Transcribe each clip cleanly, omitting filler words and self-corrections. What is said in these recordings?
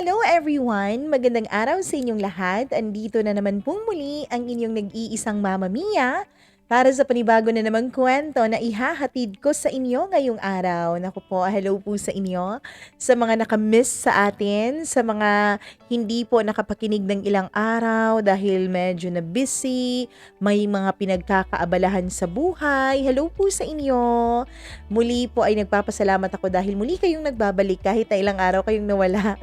Hello everyone! Magandang araw sa inyong lahat. Andito na naman pong muli ang inyong nag-iisang Mama Mia para sa panibago na namang kwento na ihahatid ko sa inyo ngayong araw. Naku po, hello po sa inyo, sa mga nakamiss sa atin, sa mga hindi po nakapakinig ng ilang araw dahil medyo na busy, may mga pinagkakaabalahan sa buhay. Hello po sa inyo! Muli po ay nagpapasalamat ako dahil muli kayong nagbabalik kahit na ilang araw kayong nawala.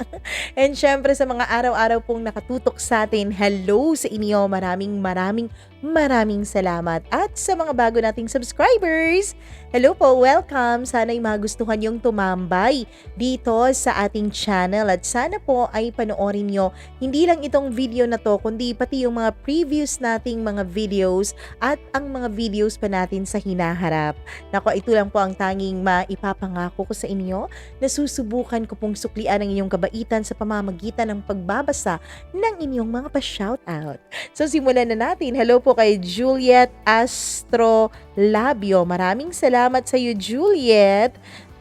And syempre sa mga araw-araw pong nakatutok sa atin, hello sa inyo. Maraming salamat. At sa mga bago nating subscribers, hello po, welcome. Sana'y magustuhan yung tumambay dito sa ating channel. At sana po ay panoorin nyo hindi lang itong video na to, kundi pati yung mga previous nating mga videos at ang mga videos pa natin sa hinaharap. Nako, ito lang po ang tanging maipapangako ko sa inyo na susubukan ko pong suklian ang inyong kabaitan sa pamamagitan ng pagbabasa ng inyong mga pa-shoutout. So simulan na natin. Hello po kay Juliet Astrolabio. Maraming salamat sa iyo, Juliet.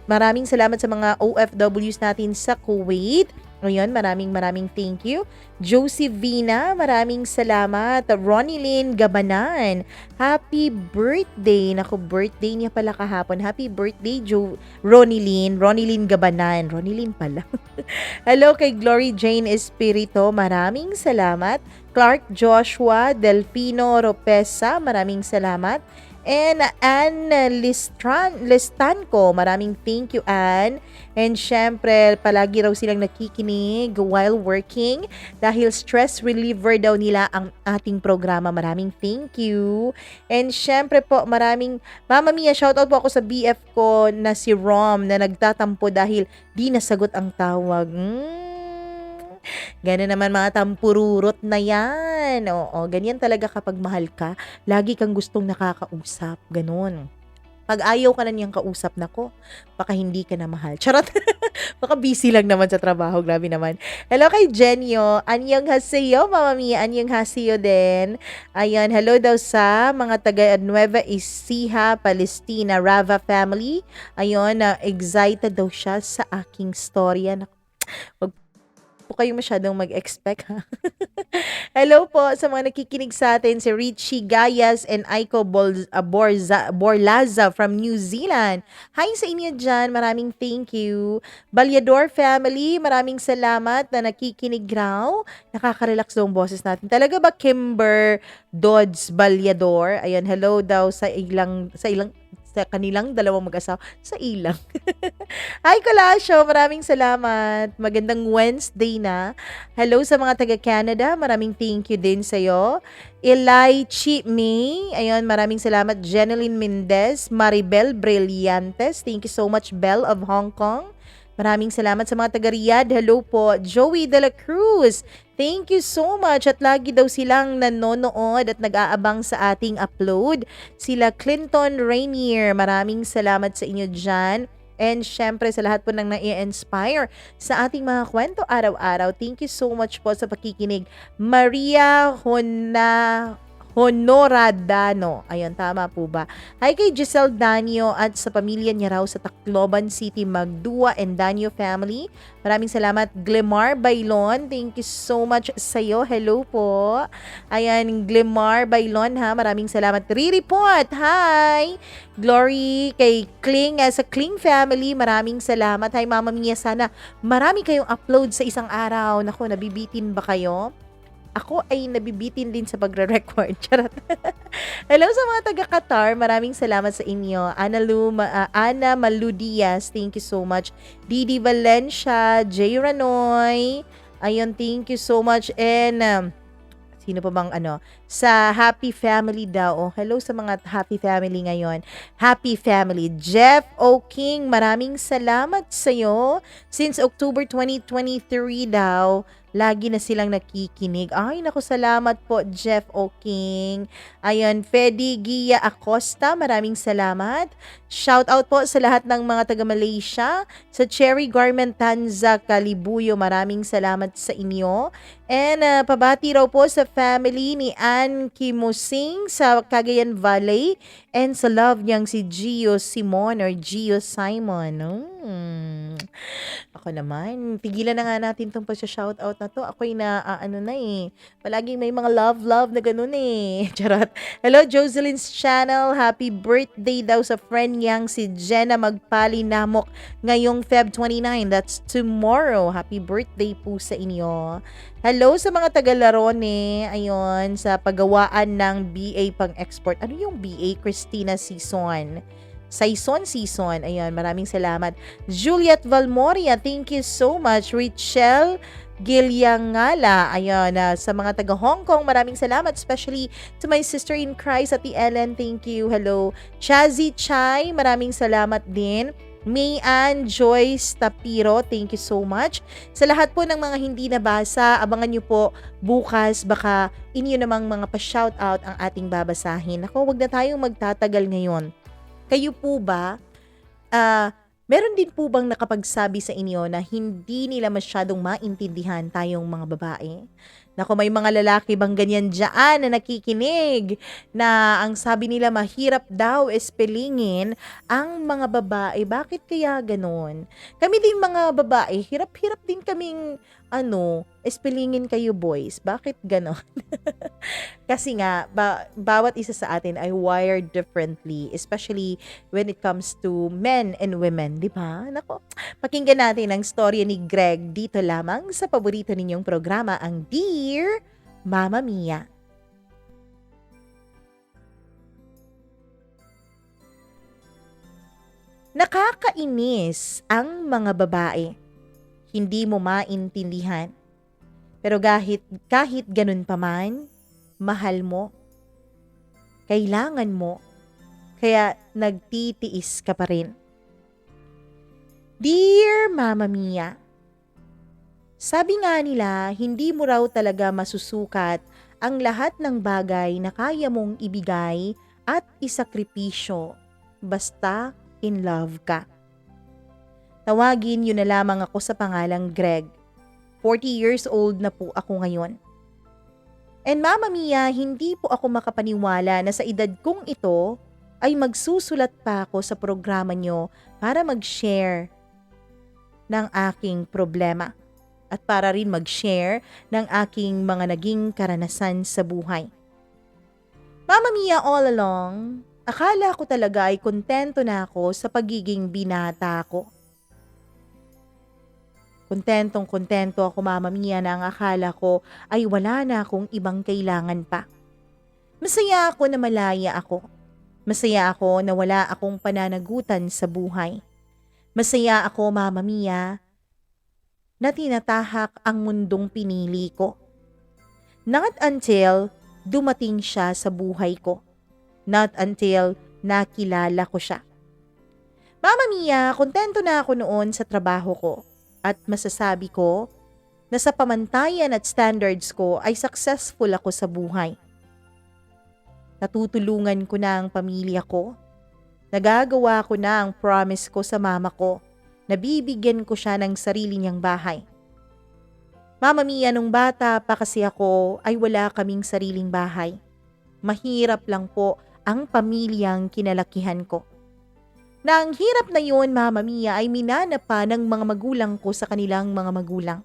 Maraming salamat sa mga OFWs natin sa Kuwait. Ngayon, maraming thank you. Josie Vina, maraming salamat. Ronnie Lynn Gabanan, happy birthday. Naku, birthday niya pala kahapon. Happy birthday, Ronnie Lynn Gabanan. Ronnie Lynn pala. Hello kay Glory Jane Espirito, maraming salamat. Clark Joshua Delfino Ropesa, maraming salamat. And Anne Listanco, maraming thank you, Anne. And syempre, palagi raw silang nakikinig while working dahil stress reliever daw nila ang ating programa. Maraming thank you. And syempre po, maraming Mama Mia, shoutout po ako sa BF ko na si Rom na nagtatampo dahil di nasagot ang tawag. Ganun naman mga tampururot na yan. Oo, ganyan talaga kapag mahal ka. Lagi kang gustong nakakausap. Ganun. Pag ayaw ka na niyang kausap, nako, baka hindi ka na mahal. Charot! Baka busy lang naman sa trabaho. Grabe naman. Hello kay Jenyo. Anyong haseyo, Mama Mia. Anyong haseyo din. Ayan, hello daw sa mga taga Nueva Ecija, Palestina, Rava family. Ayun, excited daw siya sa aking storya. Wag po kayo masyadong mag-expect, ha? Hello po sa mga nakikinig sa atin, si Richie Gayas and Aiko Borlaza from New Zealand. Hi sa inyo dyan, maraming thank you. Balyador family, maraming salamat na nakikinig raw. Nakaka-relax daw ang boses natin. Talaga ba, Kimber Dodds Balyador? Ayan, hello daw sa kanilang dalawang mag-asawa sa ilang. Hi, Colasio! Maraming salamat. Magandang Wednesday na. Hello sa mga taga-Canada. Maraming thank you din sa'yo. Eli Chi May. Ayun, maraming salamat. Jeneline Mendez. Maribel Brillantes. Thank you so much, Belle of Hong Kong. Maraming salamat sa mga taga-Riyadh. Hello po. Joey De La Cruz. Thank you so much. At lagi daw silang nanonood at nag-aabang sa ating upload. Sila Clinton Rainier. Maraming salamat sa inyo dyan. And syempre sa lahat po ng nai-inspire sa ating mga kwento araw-araw. Thank you so much po sa pakikinig. Maria Honoradano. Ayun, tama po ba? Hi kay Giselle Danio at sa pamilya niya raw sa Tacloban City, Magdua and Danio family. Maraming salamat. Glemar Bailon, thank you so much sa'yo. Hello po. Ayan, Glemar Bailon ha. Maraming salamat. Riripot, hi! Glory kay Kling, sa Kling family. Maraming salamat. Hi Mama Mia, sana marami kayong upload sa isang araw. Naku, nabibitin ba kayo? Ako ay nabibitin din sa pagre-record. Charot. Hello sa mga taga-Qatar. Maraming salamat sa inyo. Ana Maludias, thank you so much. Didi Valencia, Jay Ranoy. Ayun, thank you so much. And sino pa bang sa Happy Family daw. Oh, hello sa mga Happy Family ngayon. Happy Family. Jeff O. King, maraming salamat sa'yo. Since October 2023 daw, lagi na silang nakikinig. Ay, naku, salamat po, Jeff O. King. Ayun, Fedi Gia Acosta, maraming salamat. Shout out po sa lahat ng mga taga-Malaysia. Sa Cherry Garment Tanza, Kalibuyo, maraming salamat sa inyo. And pabati raw po sa family ni Ann Kimusing sa Cagayan Valley. And sa love niyang si Gio Simon or Gio Simon. Ako naman, tigilan na nga natin 'tong pagsha-shoutout na 'to. Ako'y naaano na, eh, palaging may mga love na gano'n, eh. Charot. Hello, Jocelyn's Channel. Happy birthday daw sa friend niyang si Jenna Magpalinamok ngayong Feb 29. That's tomorrow. Happy birthday po sa inyo. Hello sa mga taga-Larone, ayun, sa paggawaan ng BA pang-export. Ano yung BA? Christina Sison. Season. Ayun, maraming salamat. Juliet Valmoria, thank you so much. Richelle Gilyangala, ayun, sa mga taga Hong Kong, maraming salamat. Especially to my sister in Christ at Ellen, thank you. Hello. Chazzy Chai, maraming salamat din. Mayan Joyce Tapiro, thank you so much. Sa lahat po ng mga hindi nabasa, abangan nyo po bukas, baka inyo namang mga pa-shoutout ang ating babasahin. Ako, wag na tayong magtatagal ngayon. Kayo po ba, meron din po bang nakapagsabi sa inyo na hindi nila masyadong maintindihan tayong mga babae? Naku, may mga lalaki bang ganyan dyan na nakikinig na ang sabi nila mahirap daw espelingin ang mga babae. Bakit kaya ganon? Kami din mga babae, hirap-hirap din kaming espelingin kayo boys. Bakit ganon? Kasi nga, bawat isa sa atin ay wired differently, especially when it comes to men and women, di ba? Nako, pakinggan natin ang storya ni Greg dito lamang sa paborito ninyong programa, ang Dear Mama Mia. Nakakainis ang mga babae. Hindi mo maintindihan. Pero kahit ganun pa man, mahal mo. Kailangan mo. Kaya nagtitiis ka pa rin. Dear Mama Mia, sabi nga nila, hindi mo raw talaga masusukat ang lahat ng bagay na kaya mong ibigay at isakripisyo basta in love ka. Tawagin yun na lamang ako sa pangalang Greg. 40 years old na po ako ngayon. And Mama Mia, hindi po ako makapaniwala na sa edad kong ito ay magsusulat pa ako sa programa nyo para mag-share ng aking problema at para rin mag-share ng aking mga naging karanasan sa buhay. Mama Mia, all along, akala ko talaga ay kontento na ako sa pagiging binata ko. Kontentong-kontento ako, Mama Mia, na ang akala ko ay wala na akong ibang kailangan pa. Masaya ako na malaya ako. Masaya ako na wala akong pananagutan sa buhay. Masaya ako, Mama Mia, na tinatahak ang mundong pinili ko. Not until dumating siya sa buhay ko. Not until nakilala ko siya. Mama Mia, kontento na ako noon sa trabaho ko. At masasabi ko na sa pamantayan at standards ko ay successful ako sa buhay. Natutulungan ko na ang pamilya ko. Nagagawa ko na ang promise ko sa mama ko na bibigyan ko siya ng sarili niyang bahay. Mama Mia, nung bata pa kasi ako ay wala kaming sariling bahay. Mahirap lang po ang pamilyang kinalakihan ko. Na ang hirap na yun, Mama Mia, ay minana pa ng mga magulang ko sa kanilang mga magulang.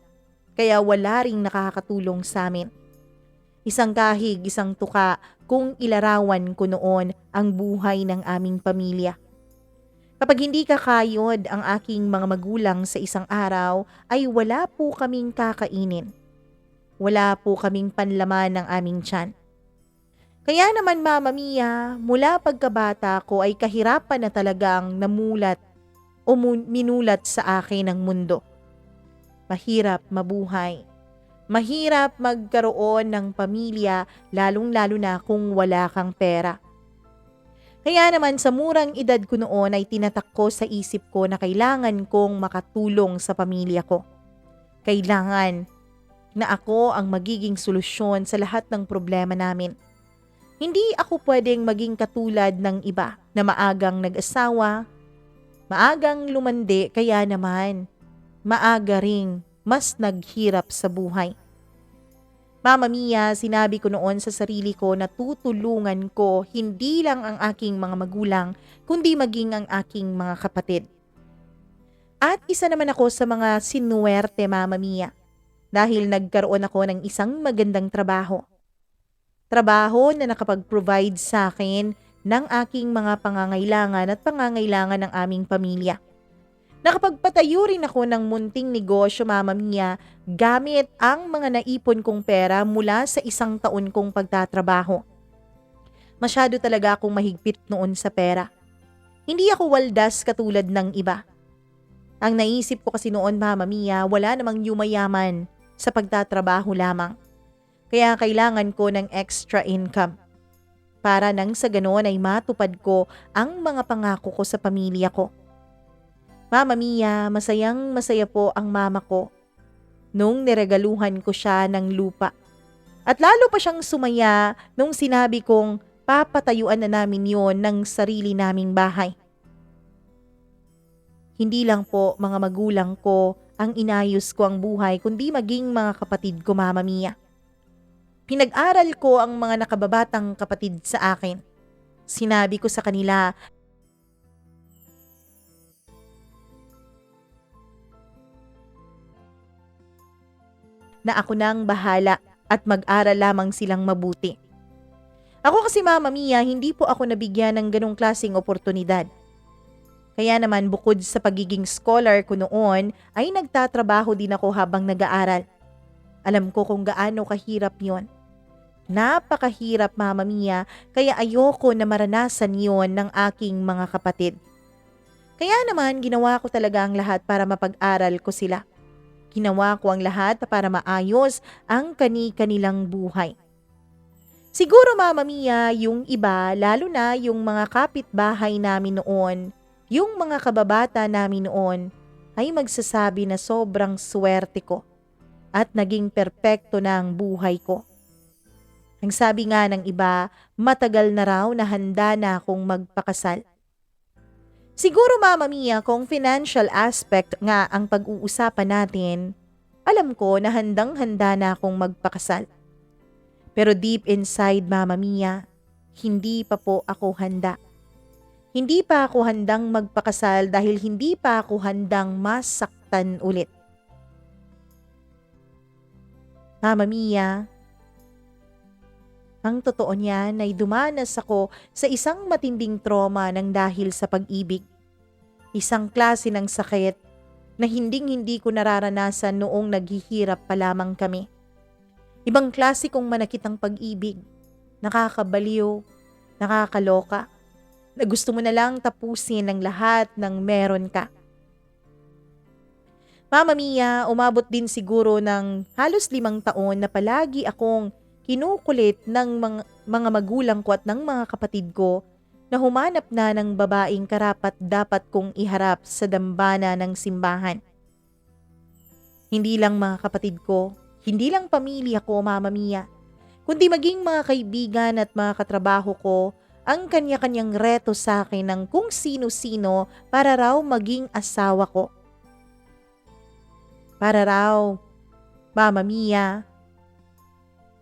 Kaya wala ring nakakatulong sa amin. Isang kahig, isang tuka kung ilarawan ko noon ang buhay ng aming pamilya. Kapag hindi kakayod ang aking mga magulang sa isang araw, ay wala po kaming kakainin. Wala po kaming panlaman ng aming tiyan. Kaya naman, Mama Mia, mula pagkabata ko ay kahirapan na talagang namulat o minulat sa akin ang mundo. Mahirap mabuhay. Mahirap magkaroon ng pamilya, lalong-lalo na kung wala kang pera. Kaya naman sa murang edad ko noon ay tinatak ko sa isip ko na kailangan kong makatulong sa pamilya ko. Kailangan na ako ang magiging solusyon sa lahat ng problema namin. Hindi ako pwedeng maging katulad ng iba na maagang nag-asawa, maagang lumandi, kaya naman maaga ring mas naghirap sa buhay. Mama Mia, sinabi ko noon sa sarili ko na tutulungan ko hindi lang ang aking mga magulang, kundi maging ang aking mga kapatid. At isa naman ako sa mga sinuwerte, Mama Mia, dahil nagkaroon ako ng isang magandang trabaho. Trabaho na nakapag-provide sa akin ng aking mga pangangailangan at pangangailangan ng aming pamilya. Nakapagpatayo rin ako ng munting negosyo, Mama Mia, gamit ang mga naipon kong pera mula sa 1 taon kong pagtatrabaho. Masyado talaga akong mahigpit noon sa pera. Hindi ako waldas katulad ng iba. Ang naisip ko kasi noon, Mama Mia, wala namang yumayaman sa pagtatrabaho lamang. Kaya kailangan ko ng extra income. Para nang sa ganoon ay matupad ko ang mga pangako ko sa pamilya ko. Mama Mia, masayang masaya po ang mama ko nung niregaluhan ko siya ng lupa. At lalo pa siyang sumaya nung sinabi kong papatayuan na namin yon ng sarili naming bahay. Hindi lang po mga magulang ko ang inayos ko ang buhay, kundi maging mga kapatid ko, Mama Mia. Pinag-aral ko ang mga nakababatang kapatid sa akin. Sinabi ko sa kanila na ako nang bahala at mag-aral lamang silang mabuti. Ako kasi, Mama Mia, hindi po ako nabigyan ng ganong klaseng oportunidad. Kaya naman bukod sa pagiging scholar ko noon, ay nagtatrabaho din ako habang nag-aaral. Alam ko kung gaano kahirap yon. Napakahirap, Mama Mia, kaya ayoko na maranasan yon ng aking mga kapatid. Kaya naman ginawa ko talaga ang lahat para mapag-aral ko sila. Ginawa ko ang lahat para maayos ang kani-kanilang buhay. Siguro, Mama Mia, yung iba, lalo na yung mga kapitbahay namin noon, yung mga kababata namin noon, ay magsasabi na sobrang swerte ko at naging perpekto na ang buhay ko. Ang sabi nga ng iba, matagal na raw na handa na akong magpakasal. Siguro, Mama Mia, kung financial aspect nga ang pag-uusapan natin, alam ko na handang-handa na akong magpakasal. Pero deep inside, Mama Mia, hindi pa po ako handa. Hindi pa ako handang magpakasal dahil hindi pa ako handang masaktan ulit. Mama Mia, ang totoo niyan ay dumanas ako sa isang matinding trauma ng dahil sa pag-ibig. Isang klase ng sakit na hinding-hindi ko nararanasan noong naghihirap pa lamang kami. Ibang klase kong manakit ang pag-ibig, nakakabaliw, nakakaloka, na gusto mo na lang tapusin ang lahat ng meron ka. Mama Mia, umabot din siguro ng halos 5 taon na palagi akong kinukulit ng mga magulang ko at ng mga kapatid ko na humanap na ng babaeng karapat dapat kong iharap sa dambana ng simbahan. Hindi lang mga kapatid ko, hindi lang pamilya ko, Mama Mia, kundi maging mga kaibigan at mga katrabaho ko ang kanya-kanyang reto sa akin ng kung sino-sino para raw maging asawa ko. Para raw, Mama Mia,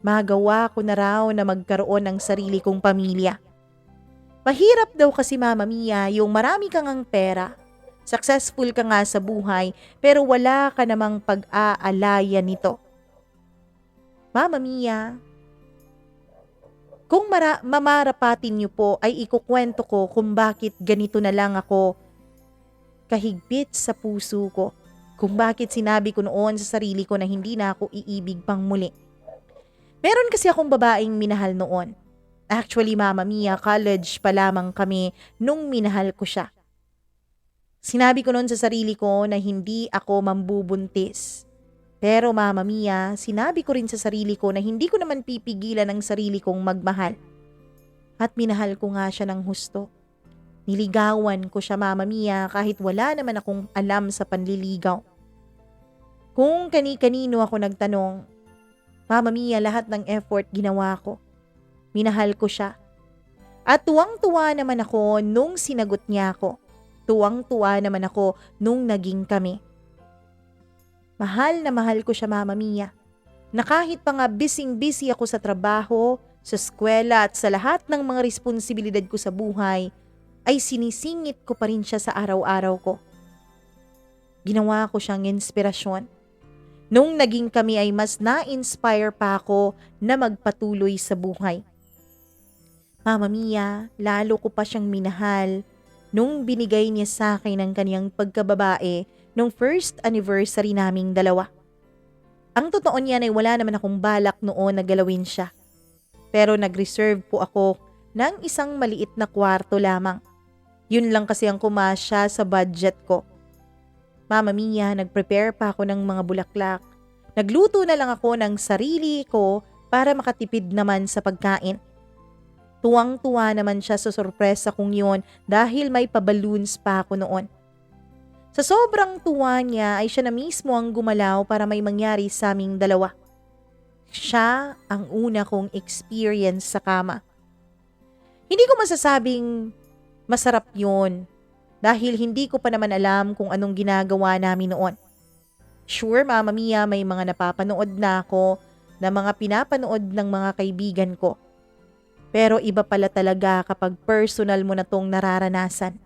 magawa ko na raw na magkaroon ng sarili kong pamilya. Mahirap daw kasi, Mama Mia, yung marami kang ang pera, successful ka nga sa buhay, pero wala ka namang pag-aalaya nito. Mama Mia, kung mamarapatin niyo po ay ikukwento ko kung bakit ganito na lang ako kahigpit sa puso ko. Kung bakit sinabi ko noon sa sarili ko na hindi na ako iibig pang muli. Meron kasi akong babaeng minahal noon. Actually, Mama Mia, college pa lamang kami nung minahal ko siya. Sinabi ko noon sa sarili ko na hindi ako mambubuntis. Pero Mama Mia, sinabi ko rin sa sarili ko na hindi ko naman pipigilan ang sarili kong magmahal. At minahal ko nga siya ng husto. Niligawan ko siya, Mama Mia, kahit wala naman akong alam sa panliligaw. Kung kani-kanino ako nagtanong, Mama Mia, lahat ng effort ginawa ko. Minahal ko siya. At tuwang-tuwa naman ako nung sinagot niya ako. Tuwang-tuwa naman ako nung naging kami. Mahal na mahal ko siya, Mama Mia, na kahit pa nga busy ako sa trabaho, sa eskwela at sa lahat ng mga responsibilidad ko sa buhay, ay sinisingit ko pa rin siya sa araw-araw ko. Ginawa ko siyang inspirasyon. Nung naging kami ay mas na-inspire pa ako na magpatuloy sa buhay. Mama Mia, lalo ko pa siyang minahal nung binigay niya sa akin ang kaniyang pagkababae nung first anniversary naming dalawa. Ang totoo niyan ay wala naman akong balak noon na galawin siya. Pero nag-reserve po ako ng isang maliit na kwarto lamang. Yun lang kasi ang kumasya sa budget ko. Mama Mia, nag-prepare pa ako ng mga bulaklak. Nagluto na lang ako ng sarili ko para makatipid naman sa pagkain. Tuwang-tuwa naman siya sa sorpresa kong yun dahil may pa-balloons pa ako noon. Sa sobrang tuwa niya ay siya na mismo ang gumalaw para may mangyari sa aming dalawa. Siya ang una kong experience sa kama. Hindi ko masasabing masarap yun dahil hindi ko pa naman alam kung anong ginagawa namin noon. Sure, Mama Mia, may mga napapanood na ako na mga pinapanood ng mga kaibigan ko. Pero iba pala talaga kapag personal mo na tong nararanasan.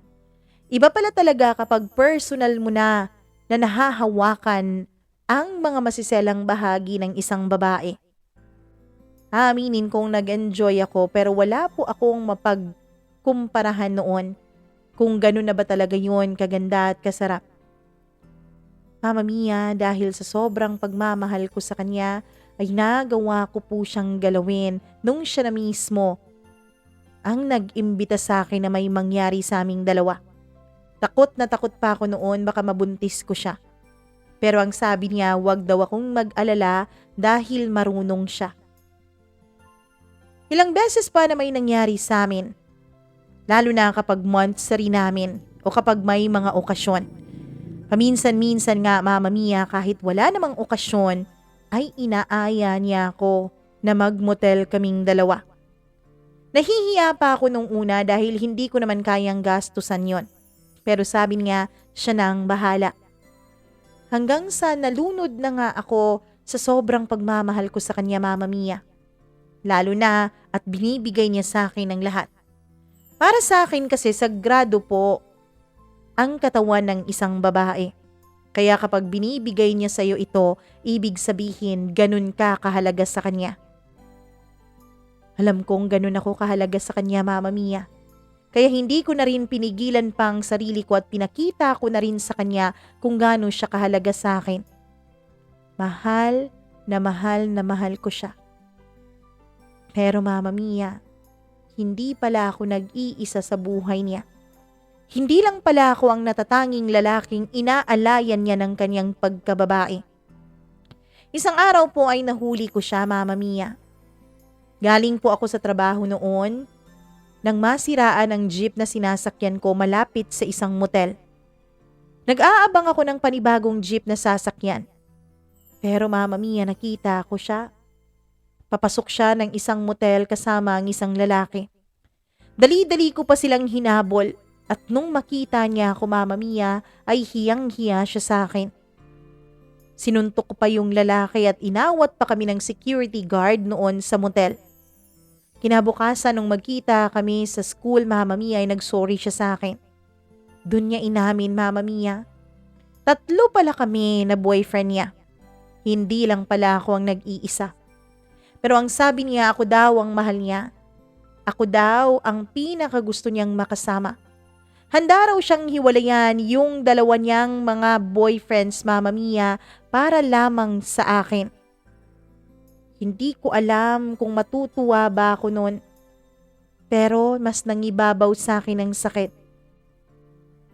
Iba pala talaga kapag personal mo na nahahawakan ang mga masiselang bahagi ng isang babae. Aminin kong nag-enjoy ako pero wala po akong mapagkumparahan noon kung gano'n na ba talaga yun kaganda at kasarap. Mama Mia, dahil sa sobrang pagmamahal ko sa kanya ay nagawa ko po siyang galawin nung siya na mismo ang nag-imbita sa akin na may mangyari sa aming dalawa. Takot na takot pa ako noon baka mabuntis ko siya. Pero ang sabi niya, wag daw akong mag-alala dahil marunong siya. Ilang beses pa na may nangyari sa amin. Lalo na kapag monthsary namin o kapag may mga okasyon. Paminsan-minsan nga, Mama Mia, kahit wala namang okasyon, ay inaaya niya ako na mag-motel kaming dalawa. Nahihiya pa ako nung una dahil hindi ko naman kayang gastusan yon. Pero sabi niya, siya nang bahala. Hanggang sa nalunod na nga ako sa sobrang pagmamahal ko sa kanya, Mama Mia. Lalo na at binibigay niya sa akin ang lahat. Para sa akin kasi sagrado po ang katawan ng isang babae. Kaya kapag binibigay niya sa iyo ito, ibig sabihin ganun ka kahalaga sa kanya. Alam kong ganun ako kahalaga sa kanya, Mama Mia. Kaya hindi ko na rin pinigilan pang sarili ko at pinakita ko na rin sa kanya kung gaano siya kahalaga sa akin. Mahal na mahal ko siya. Pero Mama Mia, hindi pala ako nag-iisa sa buhay niya. Hindi lang pala ako ang natatanging lalaking inaalayan niya ng kanyang pagkababae. Isang araw po ay nahuli ko siya, Mama Mia. Galing po ako sa trabaho noon nang masiraan ang jeep na sinasakyan ko malapit sa isang motel. Nag-aabang ako ng panibagong jeep na sasakyan. Pero Mama Mia, nakita ko siya. Papasok siya ng isang motel kasama ang isang lalaki. Dali-dali ko pa silang hinabol at nung makita niya ako, Mama Mia, ay hiyang-hiya siya sa akin. Sinuntok ko pa yung lalaki at inawat pa kami ng security guard noon sa motel. Kinabukasan nung magkita kami sa school, Mama Mia, ay nagsorry siya sa akin. Doon niya inamin, Mama Mia. 3 pala kami na boyfriend niya. Hindi lang pala ako ang nag-iisa. Pero ang sabi niya, ako daw ang mahal niya. Ako daw ang pinakagusto niyang makasama. Handa raw siyang hiwalayan yung 2 niyang mga boyfriends, Mama Mia, para lamang sa akin. Hindi ko alam kung matutuwa ba ako noon. Pero mas nangibabaw sa akin ang sakit.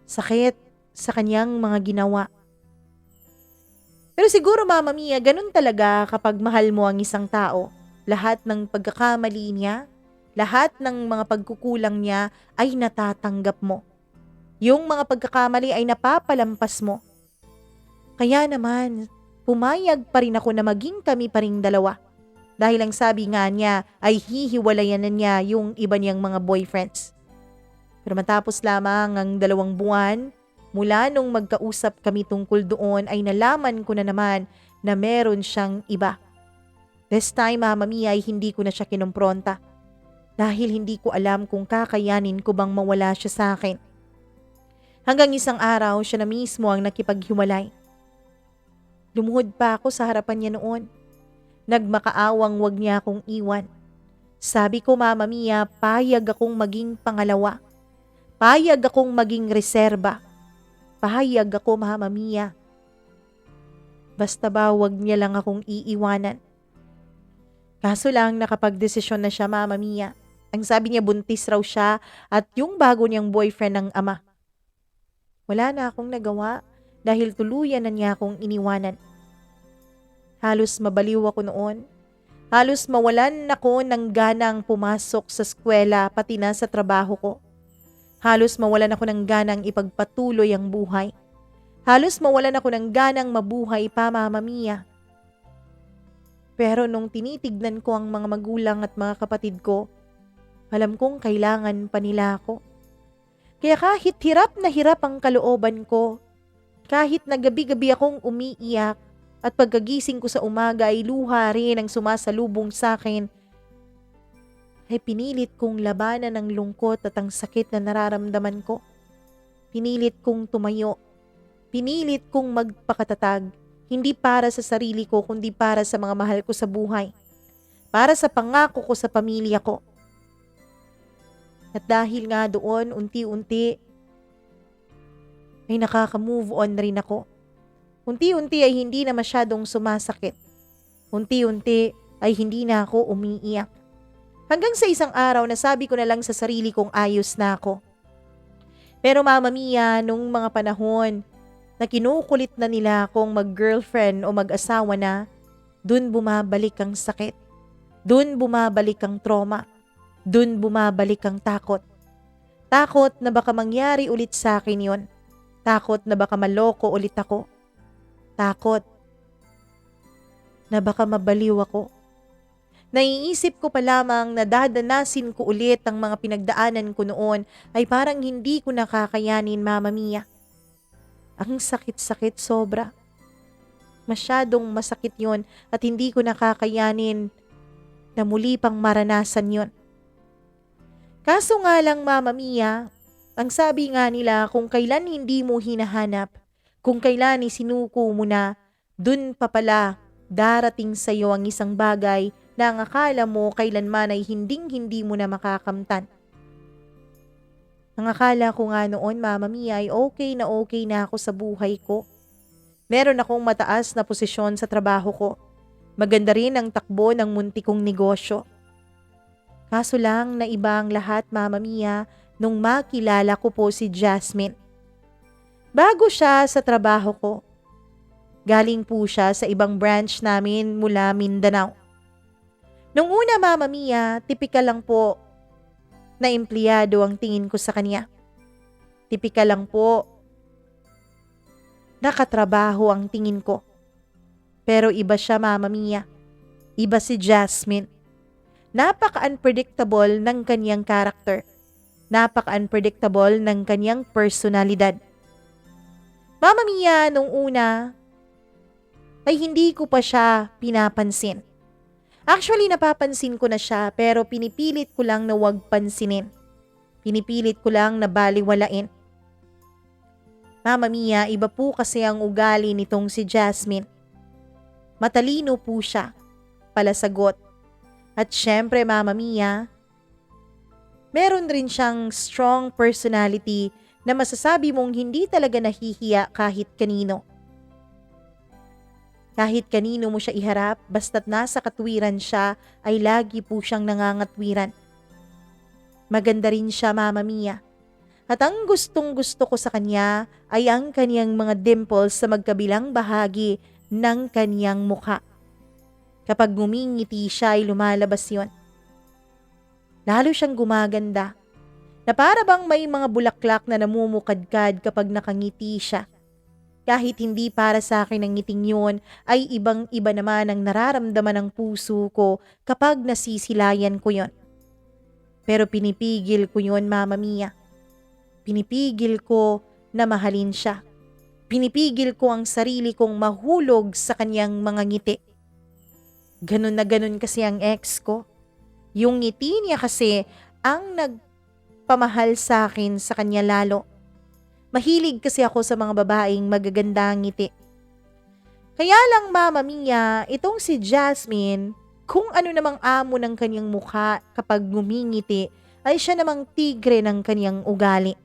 Sakit sa kanyang mga ginawa. Pero siguro, Mama Mia, ganun talaga kapag mahal mo ang isang tao. Lahat ng pagkakamali niya, lahat ng mga pagkukulang niya ay natatanggap mo. Yung mga pagkakamali ay napapalampas mo. Kaya naman, pumayag pa rin ako na maging kami pa ring dalawa. Dahil ang sabi nga niya ay hihiwalayan na niya yung iba niyang mga boyfriends. Pero matapos lamang ang 2 buwan, mula nung magkausap kami tungkol doon ay nalaman ko na naman na meron siyang iba. This time, Mama Mia, ay hindi ko na siya kinumpronta. Dahil hindi ko alam kung kakayanin ko bang mawala siya sa akin. Hanggang isang araw siya na mismo ang nakipaghiwalay. Lumuhod pa ako sa harapan niya noon. Nagmakaawang wag niya akong iwan. Sabi ko, Mama Mia, payag akong maging pangalawa. Payag akong maging reserba. Payag ako, Mama Mia. Basta ba wag niya lang akong iiwanan. Kaso lang nakapagdesisyon na siya, Mama Mia. Ang sabi niya buntis raw siya at yung bago niyang boyfriend ng ama. Wala na akong nagawa dahil tuluyan na niya akong iniwanan. Halos mabaliw ako noon. Halos mawalan ako ng ganang pumasok sa eskwela pati na sa trabaho ko. Halos mawalan ako ng ganang ipagpatuloy ang buhay. Halos mawalan ako ng ganang mabuhay pa, Mama Mia. Pero nung tinitignan ko ang mga magulang at mga kapatid ko, alam kong kailangan pa nila ako. Kaya kahit hirap na hirap ang kalooban ko, kahit na gabi-gabi akong umiiyak at pagkagising ko sa umaga ay luha rin ang sumasalubong sa akin, ay pinilit kong labanan ang lungkot at ang sakit na nararamdaman ko. Pinilit kong tumayo. Pinilit kong magpakatatag, hindi para sa sarili ko kundi para sa mga mahal ko sa buhay. Para sa pangako ko sa pamilya ko. At dahil nga doon, unti-unti ay nakaka-move on rin ako. Unti-unti ay hindi na masyadong sumasakit. Unti-unti ay hindi na ako umiiyak. Hanggang sa isang araw na sabi ko na lang sa sarili kong ayos na ako. Pero Mama Mia, nung mga panahon na kinukulit na nila akong mag-girlfriend o mag-asawa na, dun bumabalik ang sakit. Dun bumabalik ang trauma. Dun bumabalik ang takot. Takot na baka mangyari ulit sa akin yon. Takot na baka maloko ulit ako. Takot na baka mabaliw ako. Naiisip ko pa lamang na dadanasin ko ulit ang mga pinagdaanan ko noon ay parang hindi ko nakakayanin, Mama Mia. Ang sakit-sakit sobra. Masyadong masakit yon at hindi ko nakakayanin na muli pang maranasan yon. Kaso nga lang, Mama Mia, ang sabi nga nila kung kailan hindi mo hinahanap, kung kailan isinuko mo na, dun pa pala darating sa iyo ang isang bagay na ang akala mo kailanman ay hinding-hindi mo na makakamtan. Ang akala ko nga noon, Mama Mia, ay okay na ako sa buhay ko. Meron akong mataas na posisyon sa trabaho ko. Maganda rin ang takbo ng munti kong negosyo. Kaso lang na iba ang lahat, Mama Mia, nung makilala ko po si Jasmine. Bago siya sa trabaho ko. Galing po siya sa ibang branch namin mula Mindanao. Nung una, Mama Mia, tipikal lang po na empleyado ang tingin ko sa kanya. Tipikal lang po na katrabaho ang tingin ko. Pero iba siya, Mama Mia. Iba si Jasmine. Napaka-unpredictable ng kanyang karakter. Napaka-unpredictable ng kanyang personalidad. Mama Mia, nung una, ay hindi ko pa siya pinapansin. Actually, napapansin ko na siya pero pinipilit ko lang na huwag pansinin. Pinipilit ko lang na baliwalain. Mama Mia, iba po kasi ang ugali nitong si Jasmine. Matalino po siya, palasagot. At syempre, Mama Mia, meron rin siyang strong personality na masasabi mong hindi talaga nahihiya kahit kanino. Kahit kanino mo siya iharap, basta't nasa katwiran siya, ay lagi po siyang nangangatwiran. Maganda rin siya, Mama Mia. At ang gustong-gusto ko sa kanya ay ang kanyang mga dimples sa magkabilang bahagi ng kanyang mukha. Kapag ngumingiti siya ay lumalabas yon. Lalo siyang gumaganda. Na para bang may mga bulaklak na namumukadkad kapag nakangiti siya. Kahit hindi para sa akin ang ngiting yun, ay ibang-iba naman ang nararamdaman ng puso ko kapag nasisilayan ko yon. Pero pinipigil ko yon, Mama Mia. Pinipigil ko na mahalin siya. Pinipigil ko ang sarili kong mahulog sa kanyang mga ngiti. Ganun na ganun kasi ang ex ko. Yung ngiti niya kasi ang nagpamahal sa akin sa kanya lalo. Mahilig kasi ako sa mga babaeng magagandang ngiti. Kaya lang Mama Mia, itong si Jasmine, kung ano namang amo ng kanyang mukha kapag ngumingiti, ay siya namang tigre ng kanyang ugali.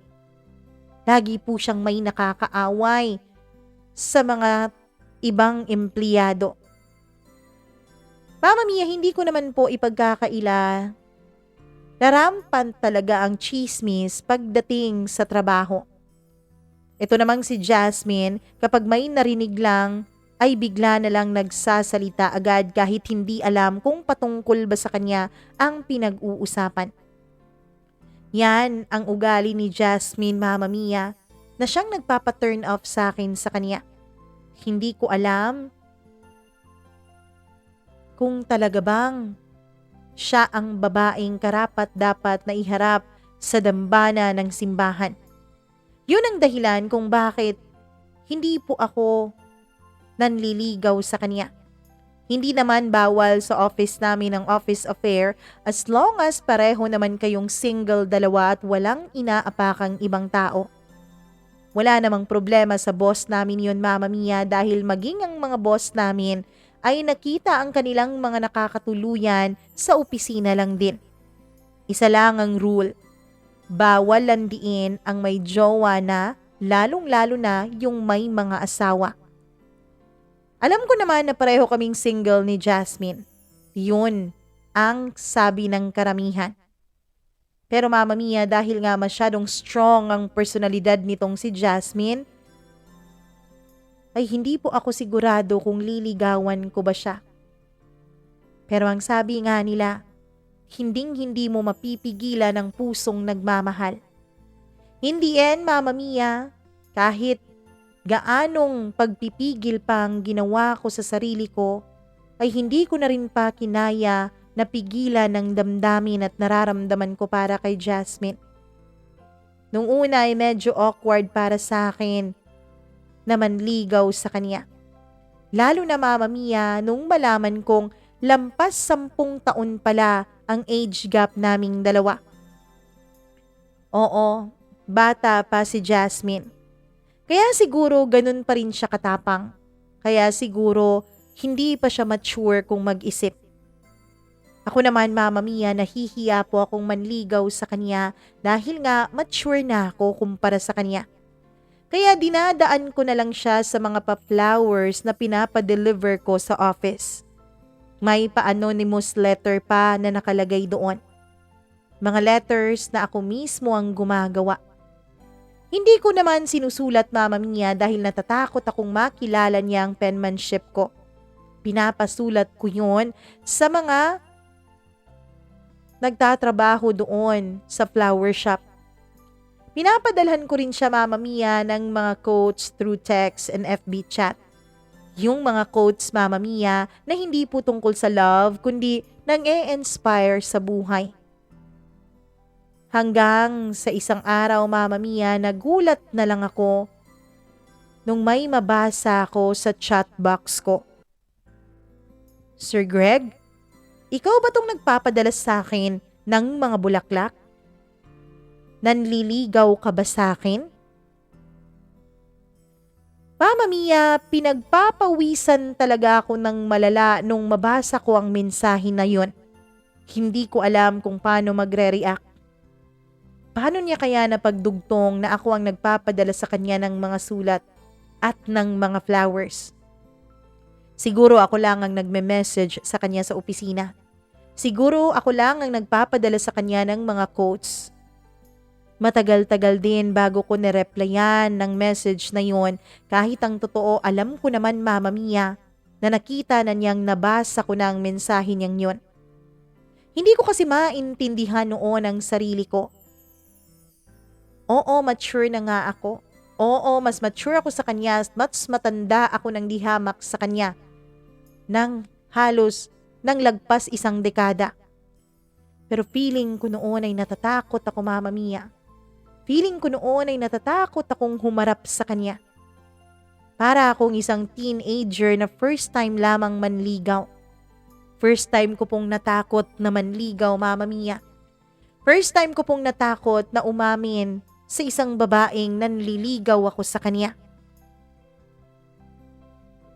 Lagi po siyang may nakakaaway sa mga ibang empleyado. Mama Mia, hindi ko naman po ipagkakaila. Narampant talaga ang chismis pagdating sa trabaho. Ito namang si Jasmine, kapag may narinig lang, ay bigla na lang nagsasalita agad kahit hindi alam kung patungkol ba sa kanya ang pinag-uusapan. Yan ang ugali ni Jasmine, Mama Mia, na siyang nagpapa-turn off sa akin sa kanya. Hindi ko alam kung talaga bang siya ang babaeng karapat-dapat na iharap sa dambana ng simbahan. Yun ang dahilan kung bakit hindi po ako nanliligaw sa kanya. Hindi naman bawal sa office namin ang office affair as long as pareho naman kayong single dalawa at walang inaapakang ibang tao. Wala namang problema sa boss namin yun, Mama Mia, dahil maging ang mga boss namin ay nakita ang kanilang mga nakakatuluyan sa opisina lang din. Isa lang ang rule. Bawal landiin ang may jowa na, lalong-lalo na yung may mga asawa. Alam ko naman na pareho kaming single ni Jasmine. Yun ang sabi ng karamihan. Pero Mama Mia, dahil nga masyadong strong ang personalidad nitong si Jasmine, ay hindi po ako sigurado kung liligawan ko ba siya. Pero ang sabi nga nila, hinding-hindi mo mapipigilan ang pusong nagmamahal. In the end, Mama Mia, kahit gaanong pagpipigil pa ang ginawa ko sa sarili ko, ay hindi ko na rin pa kinaya na pigilan ng damdamin at nararamdaman ko para kay Jasmine. Nung una ay medyo awkward para sa akin na manligaw sa kanya. Lalo na Mama Mia nung malaman kong lampas 10 taon pala ang age gap naming dalawa. Oo, bata pa si Jasmine. Kaya siguro ganun pa rin siya katapang. Kaya siguro hindi pa siya mature kung mag-isip. Ako naman, Mama Mia, nahihiya po akong manligaw sa kanya dahil nga mature na ako kumpara sa kanya. Kaya dinadaan ko na lang siya sa mga pa-flowers na pinapadeliver ko sa office. May pa-anonymous letter pa na nakalagay doon. Mga letters na ako mismo ang gumagawa. Hindi ko naman sinusulat, Mama Mia, dahil natatakot akong makilala niya ang penmanship ko. Pinapasulat ko yun sa mga nagtatrabaho doon sa flower shop. Pinapadalhan ko rin siya, Mama Mia, ng mga quotes through text and FB chat. Yung mga quotes, Mama Mia, na hindi po tungkol sa love, kundi nang-e-inspire sa buhay. Hanggang sa isang araw, Mama Mia, nagulat na lang ako nung may mabasa ako sa chat box ko. Sir Greg, ikaw ba tong nagpapadala sa akin ng mga bulaklak? Nanliligaw ka ba sa akin? Mama Mia, pinagpapawisan talaga ako ng malala nung mabasa ko ang mensahe na yun. Hindi ko alam kung paano magre-react. Paano niya kaya napagdugtong na ako ang nagpapadala sa kanya ng mga sulat at ng mga flowers? Siguro ako lang ang nagme-message sa kanya sa opisina. Siguro ako lang ang nagpapadala sa kanya ng mga quotes. Matagal-tagal din bago ko nireplyan ng message na yon, kahit ang totoo alam ko naman, Mama Mia, na nakita na niyang nabasa ko na ang mensahe niyang yon. Hindi ko kasi maintindihan noon ang sarili ko. Oo, mature na nga ako. Oo, mas mature ako sa kanya, mas matanda ako ng dihamak sa kanya. Nang halos nang lagpas 1 dekada. Pero feeling ko noon ay natatakot ako, Mama Mia. Feeling ko noon ay natatakot akong humarap sa kanya. Para akong isang teenager na first time lamang manligaw. First time ko pong natakot na manligaw, Mama Mia. First time ko pong natakot na umamin sa isang babaeng nanliligaw ako sa kanya.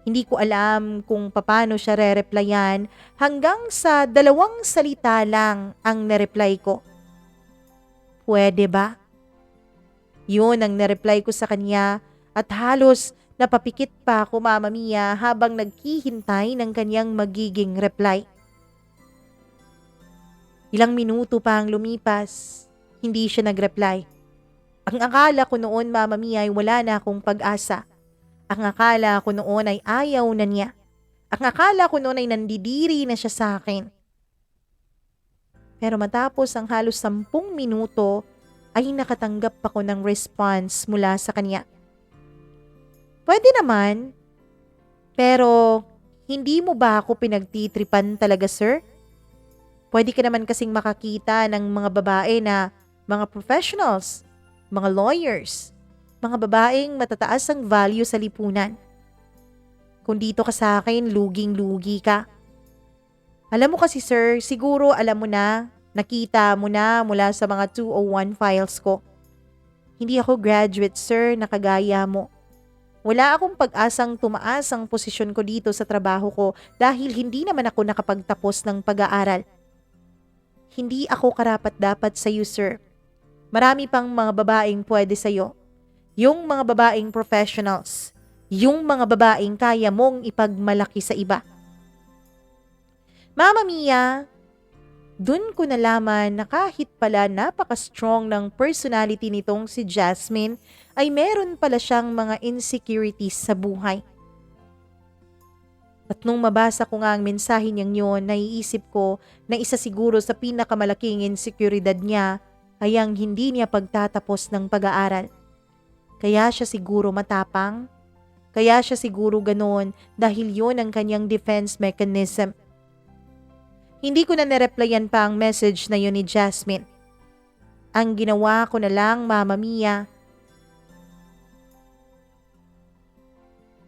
Hindi ko alam kung paano siya re-replyan hanggang sa 2 salita lang ang na-reply ko. Pwede ba? Yun ang na-reply ko sa kanya at halos napapikit pa ako, Mama Mia, habang naghihintay ng kanyang magiging reply. Ilang minuto pa ang lumipas, hindi siya nag-reply. Ang akala ko noon, Mama Mia, ay wala na akong pag-asa. Ang akala ko noon ay ayaw na niya. Ang akala ko noon ay nandidiri na siya sa akin. Pero matapos ang halos 10 minuto ay nakatanggap ako ng response mula sa kanya. Pwede naman, pero hindi mo ba ako pinagtitripan talaga, sir? Pwede ka naman kasing makakita ng mga babae na mga professionals, mga lawyers, mga babaeng matataas ang value sa lipunan. Kung dito ka sa akin, luging-lugi ka. Alam mo kasi, sir, siguro alam mo na, nakita mo na mula sa mga 201 files ko. Hindi ako graduate, sir, na kagaya mo. Wala akong pag-asang tumaas ang posisyon ko dito sa trabaho ko dahil hindi naman ako nakapagtapos ng pag-aaral. Hindi ako karapat-dapat sa iyo, sir. Marami pang mga babaeng pwede sa iyo. Yung mga babaeng professionals. Yung mga babaeng kaya mong ipagmalaki sa iba. Mama Mia, dun ko nalaman na kahit pala napaka-strong ng personality nitong si Jasmine, ay meron pala siyang mga insecurities sa buhay. At nung mabasa ko nga ang mensahe niyang yun, naiisip ko na isa siguro sa pinakamalaking insekuridad niya ay ang hindi niya pagtatapos ng pag-aaral. Kaya siya siguro matapang. Kaya siya siguro ganoon dahil yun ang kanyang defense mechanism. Hindi ko na nireplyan pa ang message na yun ni Jasmine. Ang ginawa ko na lang, Mama Mia,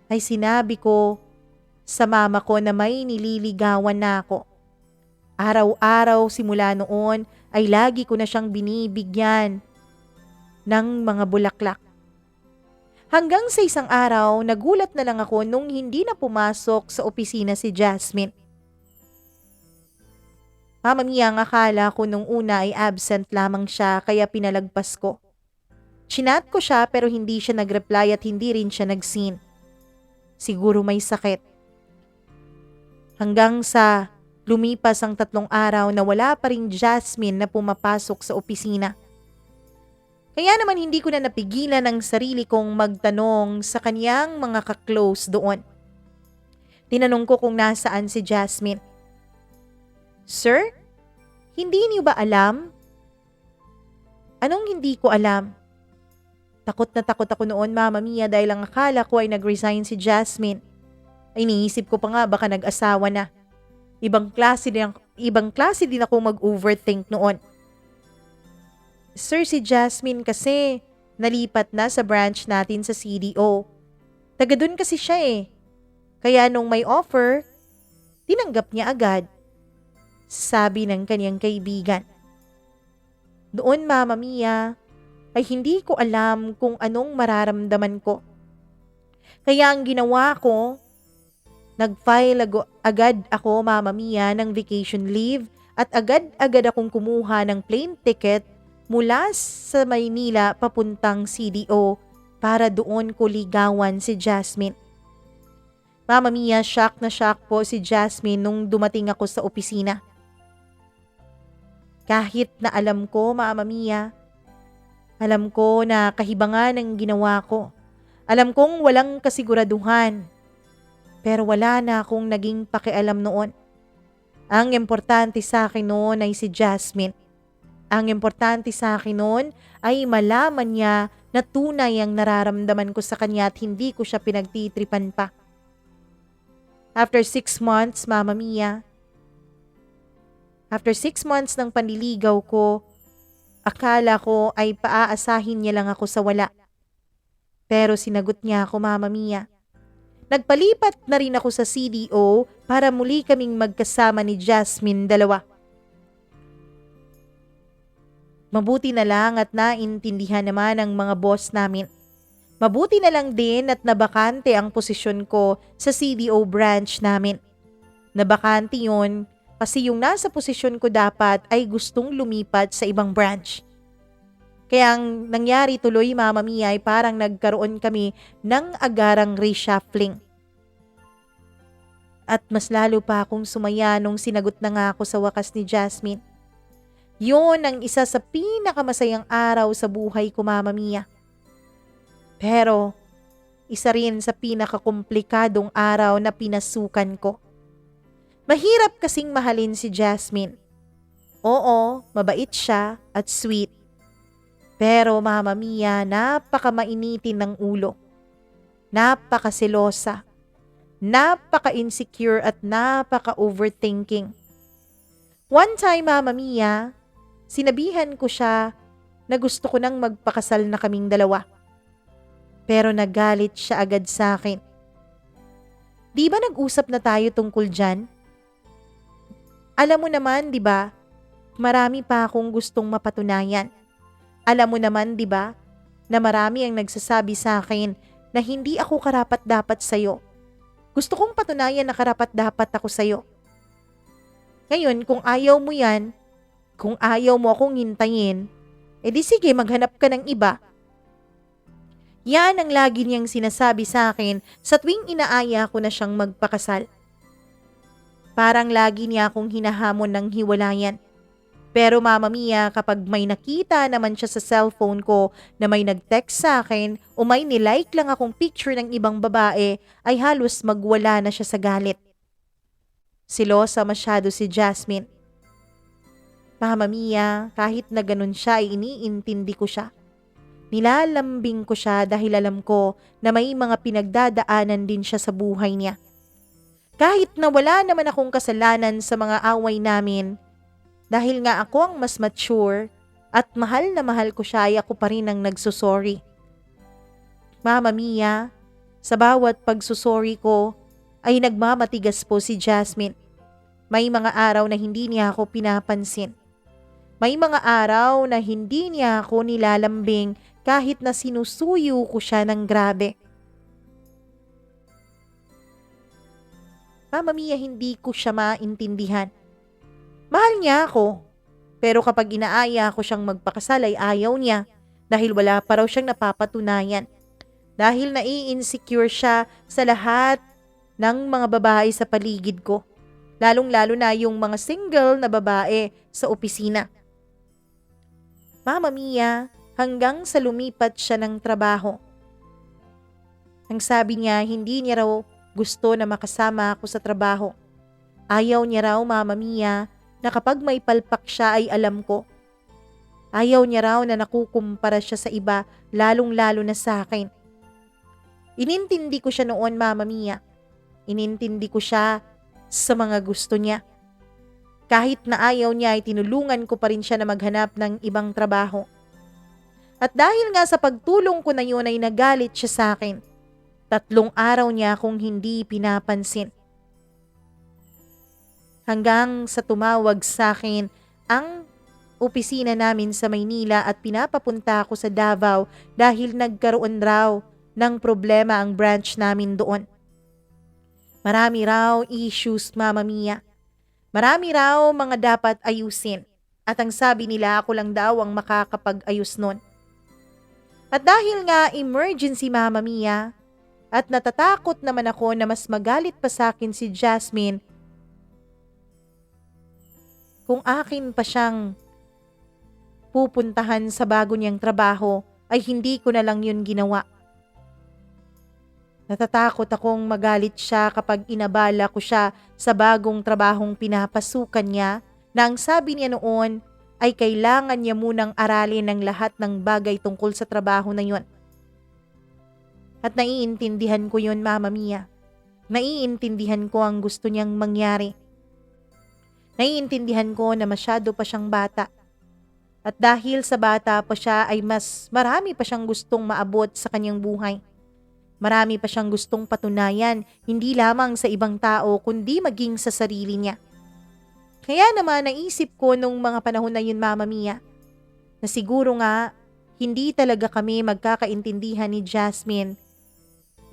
ay sinabi ko sa mama ko na may nililigawan na ako. Araw-araw simula noon ay lagi ko na siyang binibigyan ng mga bulaklak. Hanggang sa isang araw, nagulat na lang ako nung hindi na pumasok sa opisina si Jasmine. Mama Mia, ang akala ko nung una ay absent lamang siya kaya pinalagpas ko. Chinat ko siya pero hindi siya nag-reply at hindi rin siya nag-seen. Siguro may sakit. Hanggang sa lumipas ang 3 araw na wala pa ring Jasmine na pumapasok sa opisina. Kaya naman hindi ko na napigilan ang sarili kong magtanong sa kanyang mga ka-close doon. Tinanong ko kung nasaan si Jasmine. Sir, hindi niyo ba alam? Anong hindi ko alam? Takot na takot ako noon, Mama Mia, dahil ang akala ko ay nag-resign si Jasmine. Ay iniisip ko pa nga baka nag-asawa na. Ibang klase din ako mag-overthink noon. Sir, si Jasmine kasi nalipat na sa branch natin sa CDO. Taga dun kasi siya eh. Kaya nung may offer, tinanggap niya agad. Sabi ng kanyang kaibigan. Doon, Mama Mia, ay hindi ko alam kung anong mararamdaman ko. Kaya ang ginawa ko, nag-file agad ako, Mama Mia, ng vacation leave at agad-agad akong kumuha ng plane ticket mula sa Maynila papuntang CDO para doon ko ligawan si Jasmine. Mama Mia, shock na shock po si Jasmine nung dumating ako sa opisina. Kahit na alam ko, Mama Mia, alam ko na kahibangan ang ginawa ko. Alam kong walang kasiguraduhan. Pero wala na akong naging pakialam noon. Ang importante sa akin noon ay si Jasmine. Ang importante sa akin noon ay malaman niya na tunay ang nararamdaman ko sa kanya at hindi ko siya pinagtitripan pa. After 6 months, Mama Mia, after 6 months ng panliligaw ko, akala ko ay paaasahin niya lang ako sa wala. Pero sinagot niya ako, Mama Mia. Nagpalipat na rin ako sa CDO para muli kaming magkasama ni Jasmine dalawa. Mabuti na lang at naintindihan naman ng mga boss namin. Mabuti na lang din at nabakante ang posisyon ko sa CDO branch namin. Nabakante yun kasi yung nasa posisyon ko dapat ay gustong lumipat sa ibang branch. Kaya ang nangyari tuloy, Mama Mia, ay parang nagkaroon kami ng agarang reshuffling. At mas lalo pa akong sumaya nung sinagot na nga ako sa wakas ni Jasmine. Yun ang isa sa pinakamasayang araw sa buhay ko, Mama Mia. Pero isa rin sa pinakakomplikadong araw na pinasukan ko. Mahirap kasing mahalin si Jasmine. Oo, mabait siya at sweet. Pero Mama Mia, napakamainitin ng ulo. Napakaselosa. Napaka-insecure at napaka-overthinking. One time, Mama Mia, sinabihan ko siya na gusto ko nang magpakasal na kaming dalawa. Pero nagalit siya agad sa akin. Di ba nag-usap na tayo tungkol dyan? Alam mo naman, di ba? Marami pa akong gustong mapatunayan. Alam mo naman, di ba? Na marami ang nagsasabi sa akin na hindi ako karapat-dapat sa'yo. Gusto kong patunayan na karapat-dapat ako sa'yo. Ngayon, kung ayaw mo yan, kung ayaw mo akong hintayin, edi sige, maghanap ka ng iba. Yan ang lagi niyang sinasabi sa akin sa tuwing inaaya ko na siyang magpakasal. Parang lagi niya akong hinahamon ng hiwalayan. Pero Mama Mia, kapag may nakita naman siya sa cellphone ko na may nag-text sa akin o may nilike lang akong picture ng ibang babae, ay halos magwala na siya sa galit. Silosa masyado si Jasmine. Mama Mia, kahit na ganun siya ay iniintindi ko siya. Nilalambing ko siya dahil alam ko na may mga pinagdadaanan din siya sa buhay niya. Kahit na wala naman akong kasalanan sa mga away namin, dahil nga ako ang mas mature at mahal na mahal ko siya ay ako pa rin ang nagsusorry. Mama Mia, sa bawat pagsusorry ko ay nagmamatigas po si Jasmine. May mga araw na hindi niya ako pinapansin. May mga araw na hindi niya ako nilalambing kahit na sinusuyo ko siya ng grabe. Mama Mia, hindi ko siya maintindihan. Mahal niya ako, pero kapag inaaya ko siyang magpakasal ay ayaw niya dahil wala pa raw siyang napapatunayan. Dahil nai-insecure siya sa lahat ng mga babae sa paligid ko, lalong-lalo na yung mga single na babae sa opisina. Mama Mia, hanggang sa lumipat siya ng trabaho. Ang sabi niya, hindi niya raw gusto na makasama ako sa trabaho. Ayaw niya raw, Mama Mia, na kapag may palpak siya ay alam ko. Ayaw niya raw na nakukumpara siya sa iba, lalong-lalo na sa akin. Inintindi ko siya noon, Mama Mia. Inintindi ko siya sa mga gusto niya. Kahit na ayaw niya ay tinulungan ko pa rin siya na maghanap ng ibang trabaho. At dahil nga sa pagtulong ko na yun ay nagalit siya sa akin. 3 araw niya akong hindi pinapansin. Hanggang sa tumawag sa akin ang opisina namin sa Maynila at pinapapunta ako sa Davao dahil nagkaroon raw ng problema ang branch namin doon. Marami raw issues, Mama Mia. Marami raw mga dapat ayusin at ang sabi nila ako lang daw ang makakapag-ayos nun. At dahil nga emergency, Mama Mia, at natatakot naman ako na mas magalit pa sa akin si Jasmine kung akin pa siyang pupuntahan sa bago niyang trabaho, ay hindi ko na lang yun ginawa. Natatakot akong magalit siya kapag inabala ko siya sa bagong trabahong pinapasukan niya na ang sabi niya noon ay kailangan niya munang aralin ang lahat ng bagay tungkol sa trabaho na yun. At naiintindihan ko yun, Mama Mia. Naiintindihan ko ang gusto niyang mangyari. Naiintindihan ko na masyado pa siyang bata. At dahil sa bata pa siya ay mas marami pa siyang gustong maabot sa kanyang buhay. Marami pa siyang gustong patunayan, hindi lamang sa ibang tao kundi maging sa sarili niya. Kaya naman naisip ko nung mga panahon na yun, Mama Mia, na siguro nga hindi talaga kami magkakaintindihan ni Jasmine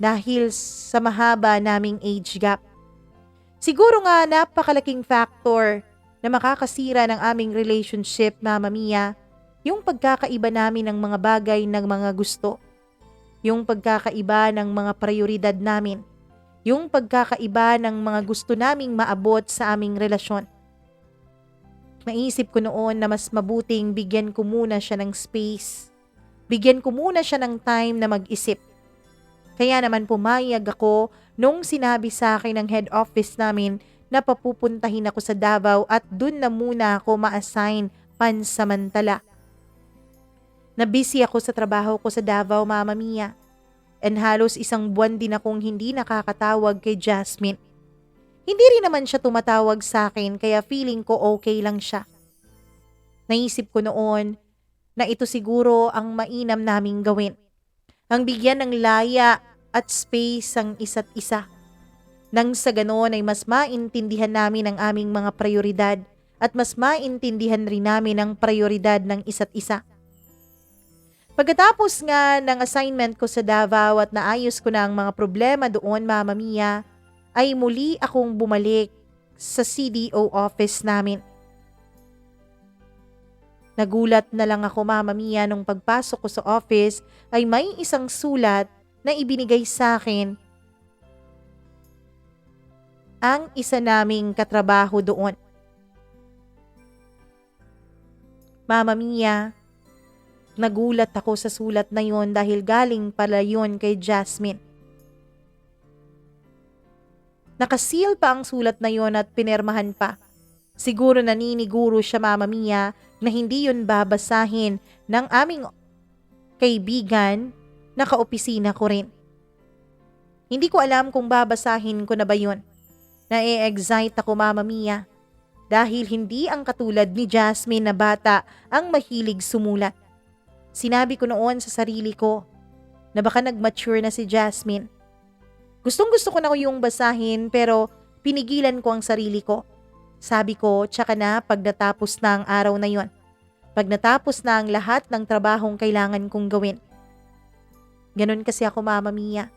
dahil sa mahaba naming age gap. Siguro nga napakalaking factor na makakasira ng aming relationship, Mama Mia, yung pagkakaiba namin ng mga bagay ng mga gusto, yung pagkakaiba ng mga prioridad namin, yung pagkakaiba ng mga gusto naming maabot sa aming relasyon. Naisip ko noon na mas mabuting bigyan ko muna siya ng space. Bigyan ko muna siya ng time na mag-isip. Kaya naman pumayag ako nung sinabi sa akin ng head office namin na papupuntahin ako sa Davao at dun na muna ako ma-assign pansamantala. Na-busy ako sa trabaho ko sa Davao, Mama Mia. And halos 1 buwan din akong hindi nakakatawag kay Jasmine. Hindi rin naman siya tumatawag sa akin kaya feeling ko okay lang siya. Naisip ko noon na ito siguro ang mainam naming gawin. Ang bigyan ng laya at space ang isa't isa. Nang sa ganoon ay mas maintindihan namin ang aming mga prioridad at mas maintindihan rin namin ang prioridad ng isa't isa. Pagkatapos nga ng assignment ko sa Davao at naayos ko na ang mga problema doon, Mama Mia, ay muli akong bumalik sa CDO office namin. Nagulat na lang ako, Mama Mia, nung pagpasok ko sa office ay may isang sulat na ibinigay sa akin ang isa naming katrabaho doon. Mama Mia, nagulat ako sa sulat na yon dahil galing pala yon kay Jasmine. Nakaseal pa ang sulat na yon at pinermahan pa. Siguro naniniguro siya, Mama Mia, na hindi yun babasahin ng aming kaibigan na kaopisina ko rin. Hindi ko alam kung babasahin ko na ba yun. Na-excite ako, Mama Mia, dahil hindi ang katulad ni Jasmine na bata ang mahilig sumulat. Sinabi ko noon sa sarili ko na baka nag-mature na si Jasmine. Gustong-gusto ko na yung basahin pero pinigilan ko ang sarili ko. Sabi ko, tsaka na pag natapos na ang araw na yon. Pag natapos na ang lahat ng trabahong kailangan kong gawin. Ganon kasi ako, Mama Mia.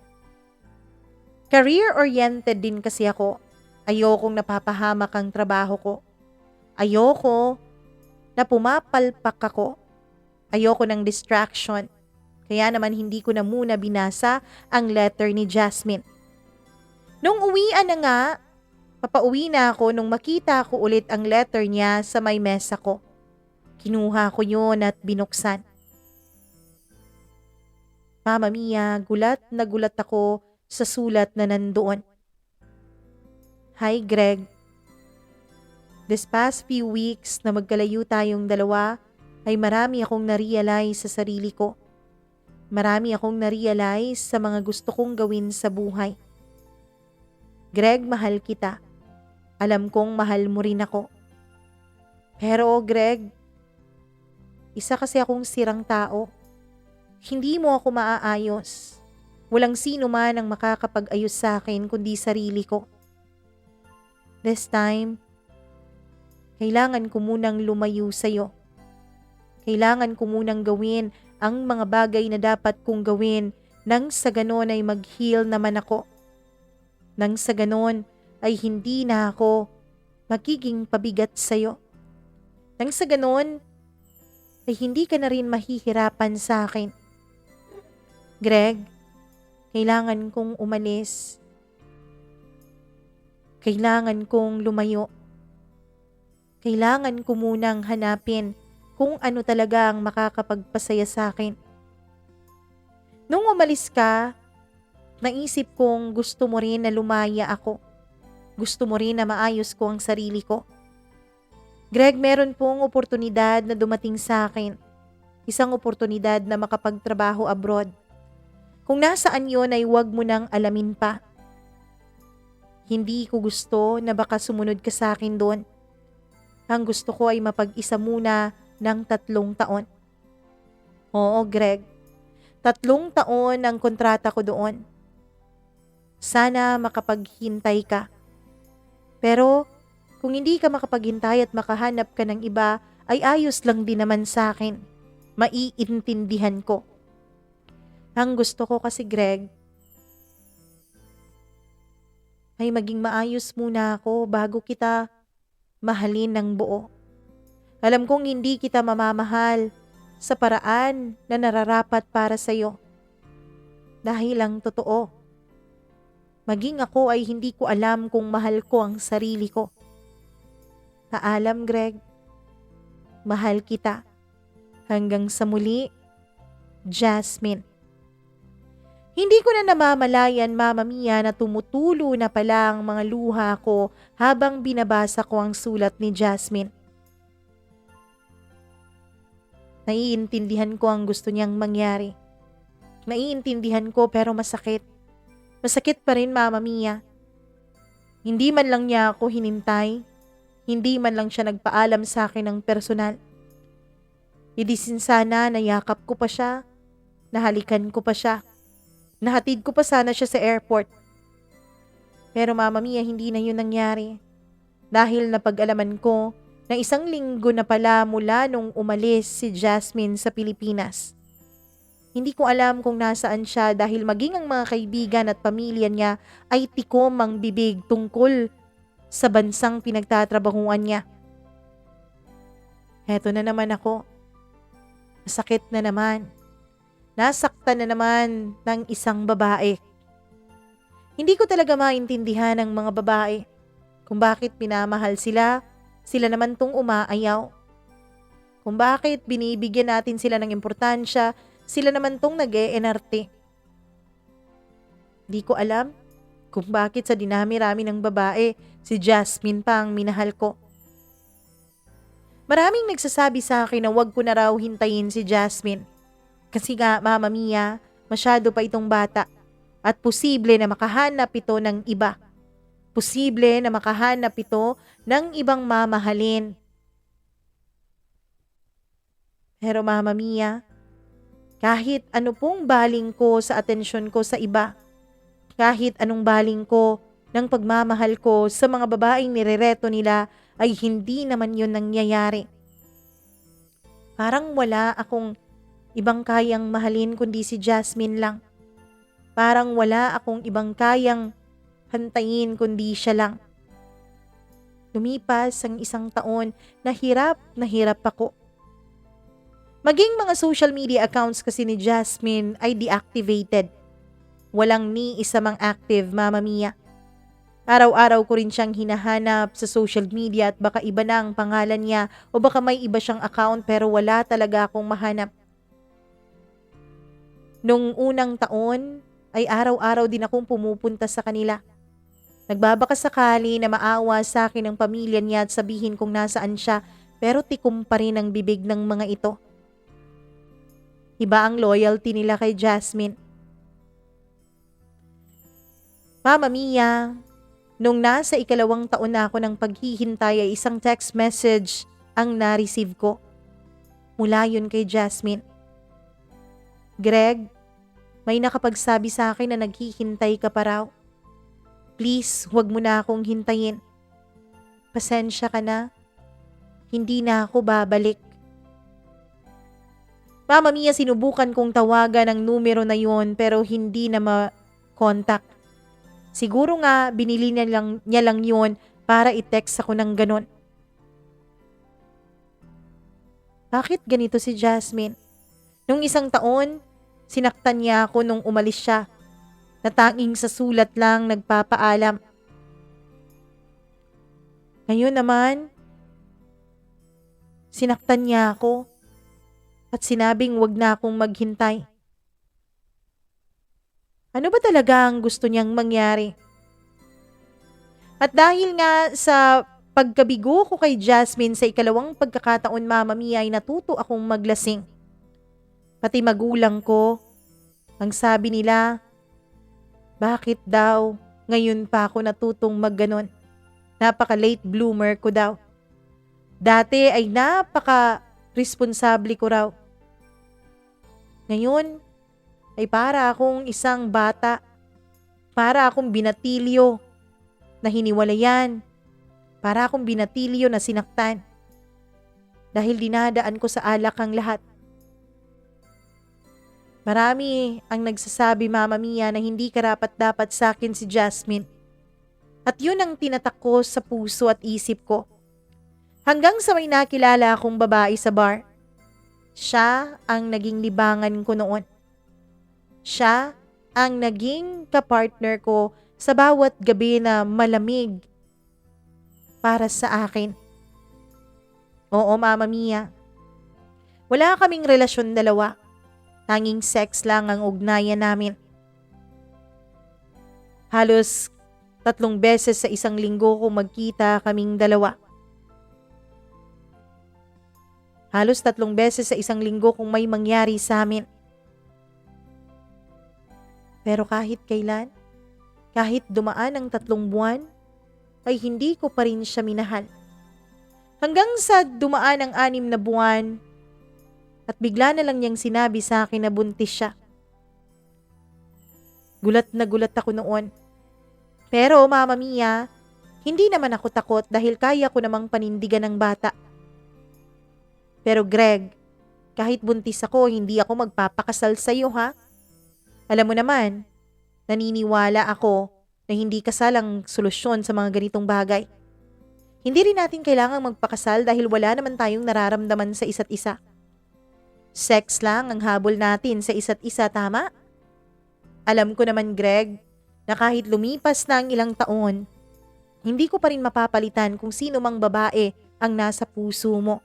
Career-oriented din kasi ako. Ayokong napapahamak ang trabaho ko. Ayoko na pumapalpak ako. Ayoko ng distraction. Kaya naman hindi ko na muna binasa ang letter ni Jasmine. Nung uwian na nga, papauwi na ako nung makita ko ulit ang letter niya sa may mesa ko. Kinuha ko yun at binuksan. Mama Mia, gulat na gulat ako sa sulat na nandoon. Hi Greg. This past few weeks na magkalayo tayong dalawa ay marami akong na-realize sa sarili ko. Marami akong na-realize sa mga gusto kong gawin sa buhay. Greg, mahal kita. Alam kong mahal mo rin ako. Pero Greg, isa kasi akong sirang tao. Hindi mo ako maaayos. Walang sino man ang makakapag-ayos sa akin kundi sarili ko. This time, kailangan ko munang lumayo sa'yo. Kailangan ko munang gawin ang mga bagay na dapat kong gawin nang sa ganon ay mag-heal naman ako. Nang sa ganon ay hindi na ako magiging pabigat sa'yo. Nang sa ganon ay hindi ka na rin mahihirapan sa akin. Greg, kailangan kong umalis. Kailangan kong lumayo. Kailangan ko munang hanapin kung ano talaga ang makakapagpasaya sa akin. Nung umalis ka, naisip kong gusto mo rin na lumaya ako. Gusto mo rin na maayos ko ang sarili ko. Greg, meron pong oportunidad na dumating sa akin. Isang oportunidad na makapagtrabaho abroad. Kung nasaan yon ay huwag mo nang alamin pa. Hindi ko gusto na baka sumunod ka sa akin doon. Ang gusto ko ay mapag-isa muna ng 3 taon. Oo, Greg. 3 taon ang kontrata ko doon. Sana makapaghintay ka. Pero kung hindi ka makapaghintay at makahanap ka ng iba, ay ayos lang din naman sa akin. maiintindihan ko. Ang gusto ko kasi, Greg, ay maging maayos muna ako bago kita mahalin ng buo. Alam kong hindi kita mamamahal sa paraan na nararapat para sa'yo. Dahil lang totoo, maging ako ay hindi ko alam kung mahal ko ang sarili ko. Paalam, Greg. Mahal kita. Hanggang sa muli, Jasmine. Hindi ko na namamalayan, Mama Mia, na tumutulo na pala ang mga luha ko habang binabasa ko ang sulat ni Jasmine. Naiintindihan ko ang gusto niyang mangyari. Naiintindihan ko pero masakit. Masakit pa rin, Mama Mia. Hindi man lang niya ako hinintay. Hindi man lang siya nagpaalam sa akin ng personal. Idisin sana na yakap ko pa siya. Nahalikan ko pa siya. Nahatid ko pa sana siya sa airport. Pero Mama Mia, hindi na yun nangyari. Dahil napag-alaman ko na 1 linggo na pala mula nung umalis si Jasmine sa Pilipinas. Hindi ko alam kung nasaan siya dahil maging ang mga kaibigan at pamilya niya ay tikom ang bibig tungkol sa bansang pinagtatrabahuan niya. Heto na naman ako. Masakit na naman. Nasaktan na naman ng isang babae. Hindi ko talaga maintindihan ang mga babae kung bakit pinamahal sila naman tong umaayaw. Kung bakit binibigyan natin sila ng importansya, sila naman tong nag-e-enarte. Di ko alam kung bakit sa dinami-rami ng babae, si Jasmine pa ang minahal ko. Maraming nagsasabi sa akin na wag ko na raw hintayin si Jasmine. Kasi nga, Mama Mia, masyado pa itong bata at posible na makahanap ito ng iba. Posible na makahanap ito ng ibang mamahalin. Pero Mama Mia, kahit ano pong baling ko sa atensyon ko sa iba, kahit anong baling ko ng pagmamahal ko sa mga babaeng nirereto nila, ay hindi naman yun nangyayari. Parang wala akong ibang kayang mahalin kundi si Jasmine lang. Parang wala akong ibang kayang hantayin kundi siya lang. Lumipas ang 1 taon na hirap ako. Maging mga social media accounts kasi ni Jasmine ay deactivated. Walang ni isa mang active, Mama Mia. Araw-araw ko rin siyang hinahanap sa social media at baka iba na ang pangalan niya o baka may iba siyang account pero wala talaga akong mahanap. Nung unang taon ay araw-araw din akong pumupunta sa kanila. Nagbabaka sakali na maawa sa akin ang pamilya niya at sabihin kung nasaan siya pero tikom pa rin ang bibig ng mga ito. Iba ang loyalty nila kay Jasmine. Mama Mia, nung nasa 2 taon na ako ng paghihintay ay isang text message ang na-receive ko. Mula yun kay Jasmine. Greg, may nakapagsabi sa akin na naghihintay ka pa raw. Please, huwag mo na akong hintayin. Pasensya ka na. Hindi na ako babalik. Mama Mia, sinubukan kong tawagan ang numero na yon pero hindi na ma-contact. Siguro nga binili niya lang yon para i-text ako ng ganon. Bakit ganito si Jasmine? Nung 1 taon, sinaktan niya ako nung umalis siya. Na tanging sa sulat lang nagpapaalam. Ngayon naman, sinaktan niya ako at sinabing wag na akong maghintay. Ano ba talaga ang gusto niyang mangyari? At dahil nga sa pagkabigo ko kay Jasmine sa 2 pagkakataon, Mama Mia, ay natuto akong maglasing. Pati magulang ko, ang sabi nila, bakit daw ngayon pa ako natutong magganon? Napaka-late bloomer ko daw. Dati ay napaka-responsable ko raw. Ngayon ay para akong isang bata. Para akong binatilyo na hiniwalayan. Para akong binatilyo na sinaktan. Dahil dinadaan ko sa alak ang lahat. Marami ang nagsasabi, Mama Mia, na hindi karapat-dapat sa akin si Jasmine. At yun ang tinatak ko sa puso at isip ko. Hanggang sa may nakilala akong babae sa bar. Siya ang naging libangan ko noon. Siya ang naging kapartner ko sa bawat gabi na malamig para sa akin. Oo, Mama Mia. Wala kaming relasyon dalawa. Tanging sex lang ang ugnayan namin. Halos 3 beses sa isang linggo kung magkita kaming dalawa. Halos 3 beses sa isang linggo kung may mangyari sa amin. Pero kahit kailan, kahit dumaan ang 3 buwan, ay hindi ko pa rin siya minahal. Hanggang sa dumaan ang 6 na buwan, at bigla na lang niyang sinabi sa akin na buntis siya. Gulat na gulat ako noon. Pero Mama Mia, hindi naman ako takot dahil kaya ko namang panindigan ng bata. Pero Greg, kahit buntis ako, hindi ako magpapakasal sa iyo, ha? Alam mo naman, naniniwala ako na hindi kasal ang solusyon sa mga ganitong bagay. Hindi rin natin kailangang magpakasal dahil wala naman tayong nararamdaman sa isa't isa. Sex lang ang habol natin sa isa't isa, tama? Alam ko naman, Greg, na kahit lumipas na ang ilang taon, hindi ko pa rin mapapalitan kung sino mang babae ang nasa puso mo.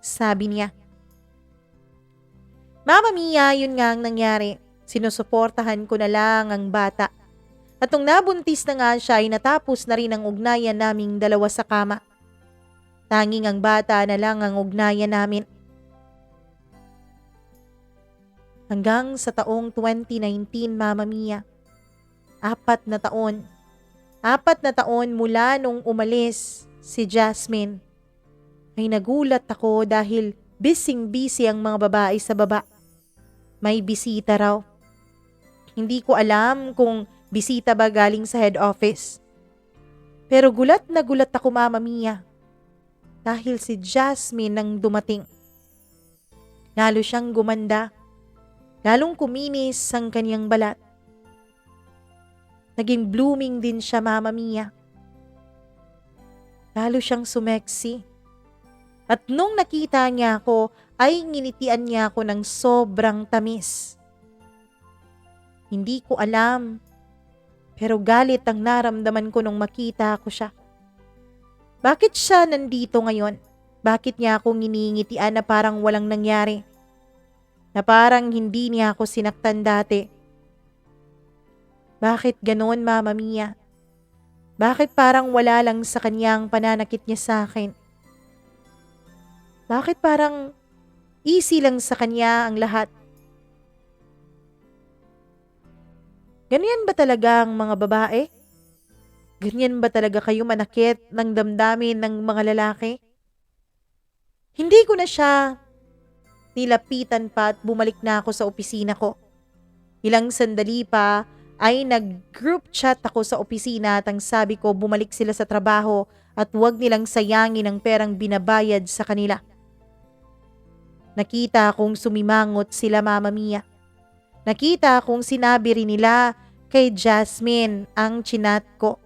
Sabi niya. Mama Mia, yun nga ang nangyari. Sinusuportahan ko na lang ang bata. At nung nabuntis na nga siya ay natapos na rin ang ugnayan naming dalawa sa kama. Tanging ang bata na lang ang ugnayan namin. Hanggang sa taong 2019, Mama Mia. 4 na taon. 4 na taon mula nung umalis si Jasmine. Ay nagulat ako dahil busy ang mga babae sa baba. May bisita raw. Hindi ko alam kung bisita ba galing sa head office. Pero gulat na gulat ako, Mama Mia. Dahil si Jasmine ang dumating. Lalo siyang gumanda. Lalong kuminis ang kanyang balat. Naging blooming din siya, Mama Mia. Lalo siyang sumeksi. At nung nakita niya ako, ay nginitian niya ako ng sobrang tamis. Hindi ko alam, pero galit ang naramdaman ko nung makita ko siya. Bakit siya nandito ngayon? Bakit niya ako nginingitian na parang walang nangyari? Na parang hindi niya ako sinaktan dati. Bakit ganon, Mama Mia? Bakit parang wala lang sa kanyang pananakit niya sa akin? Bakit parang easy lang sa kanya ang lahat? Ganyan ba talaga ang mga babae? Ganyan ba talaga kayo manakit ng damdamin ng mga lalaki? Hindi ko na siya nilapitan pa at bumalik na ako sa opisina ko. Ilang sandali pa ay nag-group chat ako sa opisina at ang sabi ko bumalik sila sa trabaho at huwag nilang sayangin ang perang binabayad sa kanila. Nakita kong sumimangot sila, Mama Mia. Nakita kong sinabi rin nila kay Jasmine ang chinat ko.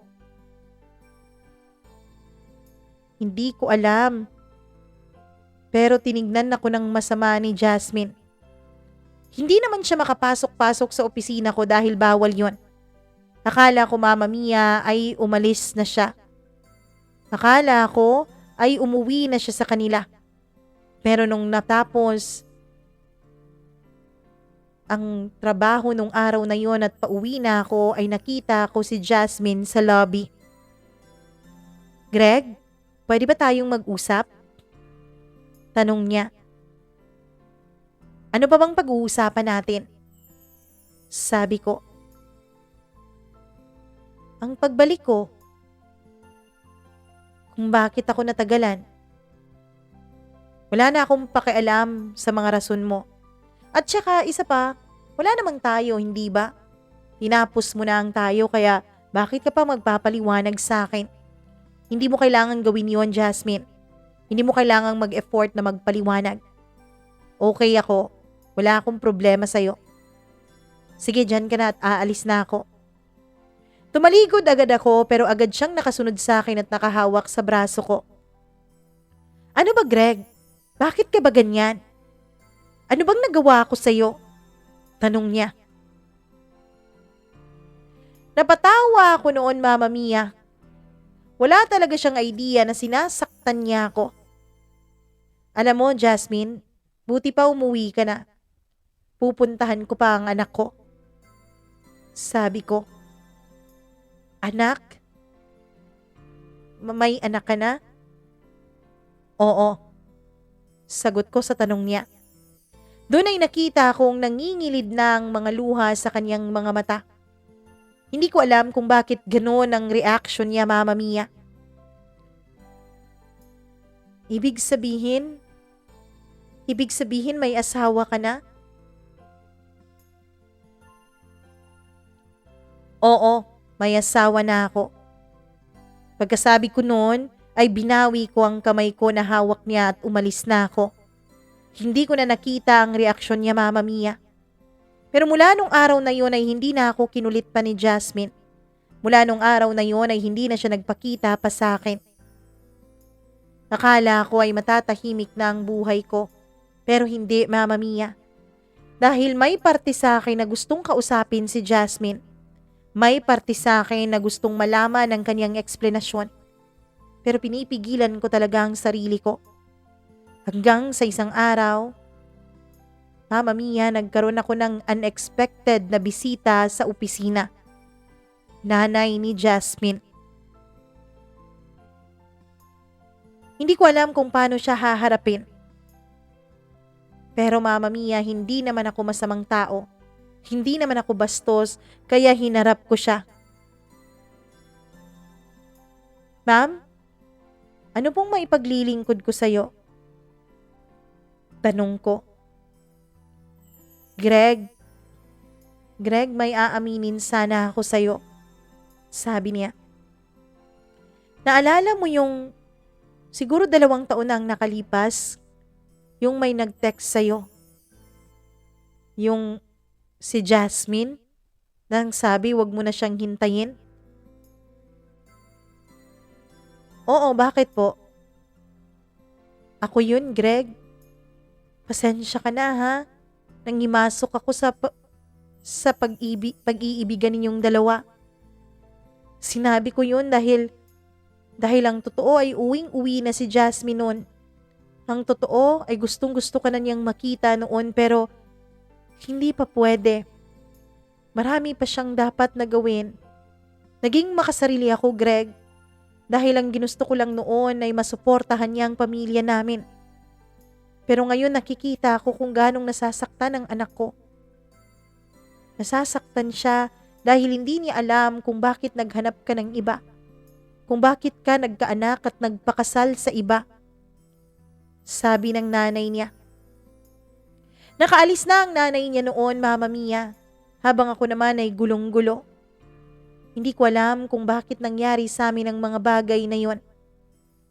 Hindi ko alam. Pero tinignan ako ng masama ni Jasmine. Hindi naman siya makapasok-pasok sa opisina ko dahil bawal yon. Akala ko, Mama Mia, ay umalis na siya. Akala ko ay umuwi na siya sa kanila. Pero nung natapos ang trabaho nung araw na yon at pauwi na ako, ay nakita ko si Jasmine sa lobby. Greg, pwede ba tayong mag-usap? Tanong niya. Ano pa bang pag-uusapan natin? Sabi ko. Ang pagbalik ko. Kung bakit ako natagalan. Wala na akong pakialam sa mga rason mo. At saka isa pa, wala namang tayo, hindi ba? Tinapos mo na ang tayo kaya bakit ka pa magpapaliwanag sa akin? Hindi mo kailangan gawin yon, Jasmine. Hindi mo kailangang mag-effort na magpaliwanag. Okay ako. Wala akong problema sa'yo. Sige, dyan ka na at aalis na ako. Tumaligod agad ako pero agad siyang nakasunod sa akin at nakahawak sa braso ko. Ano ba, Greg? Bakit ka ba ganyan? Ano bang nagawa ko sa'yo? Tanong niya. Napatawa ako noon, Mama Mia. Wala talaga siyang idea na sinasaktan niya ako. Alam mo, Jasmine, buti pa umuwi ka na. Pupuntahan ko pa ang anak ko. Sabi ko. Anak? May anak ka na? Oo. Sagot ko sa tanong niya. Doon ay nakita akong nangingilid ng mga luha sa kanyang mga mata. Hindi ko alam kung bakit gano'n ang reaction niya, Mama Mia. Ibig sabihin may asawa ka na? Oo, may asawa na ako. Pagkasabi ko noon, ay binawi ko ang kamay ko na hawak niya at umalis na ako. Hindi ko na nakita ang reaksyon niya, Mama Mia. Pero mula nung araw na yun ay hindi na ako kinulit pa ni Jasmine. Mula nung araw na yun ay hindi na siya nagpakita pa sa akin. Nakala ko ay matatahimik na ang buhay ko. Pero hindi, Mama Mia. Dahil may parte sa akin na gustong kausapin si Jasmine. May parte sa akin na gustong malaman ang kanyang eksplenasyon. Pero pinipigilan ko talaga ang sarili ko. Hanggang sa isang araw, Mama Mia, nagkaroon ako ng unexpected na bisita sa opisina. Nanay ni Jasmine. Hindi ko alam kung paano siya haharapin. Pero Mama Mia, hindi naman ako masamang tao. Hindi naman ako bastos, kaya hinarap ko siya. Ma'am, ano pong maipaglilingkod ko sa'yo? Tanong ko. Greg, may aaminin sana ako sa'yo. Sabi niya. Naalala mo yung siguro 2 taon na ang nakalipas, yung may nag-text sa'yo. Yung si Jasmine, nang sabi wag mo na siyang hintayin. Oo, bakit po? Ako yun, Greg. Pasensya ka na ha. Nangimasok ako sa pag-iibigan ninyong dalawa. Sinabi ko yun dahil ang totoo ay uwing-uwi na si Jasmine noon. Ang totoo ay gustong-gusto ka na niyang makita noon pero hindi pa pwede. Marami pa siyang dapat na gawin. Naging makasarili ako, Greg, dahil ang ginusto ko lang noon ay masuportahan niya ang pamilya namin. Pero ngayon nakikita ko kung ganong nasasaktan ang anak ko. Nasasaktan siya dahil hindi niya alam kung bakit naghanap ka ng iba. Kung bakit ka nagkaanak at nagpakasal sa iba. Sabi ng nanay niya. Nakaalis na ang nanay niya noon, Mama Mia, habang ako naman ay gulong-gulo. Hindi ko alam kung bakit nangyari sa amin ang mga bagay na yon.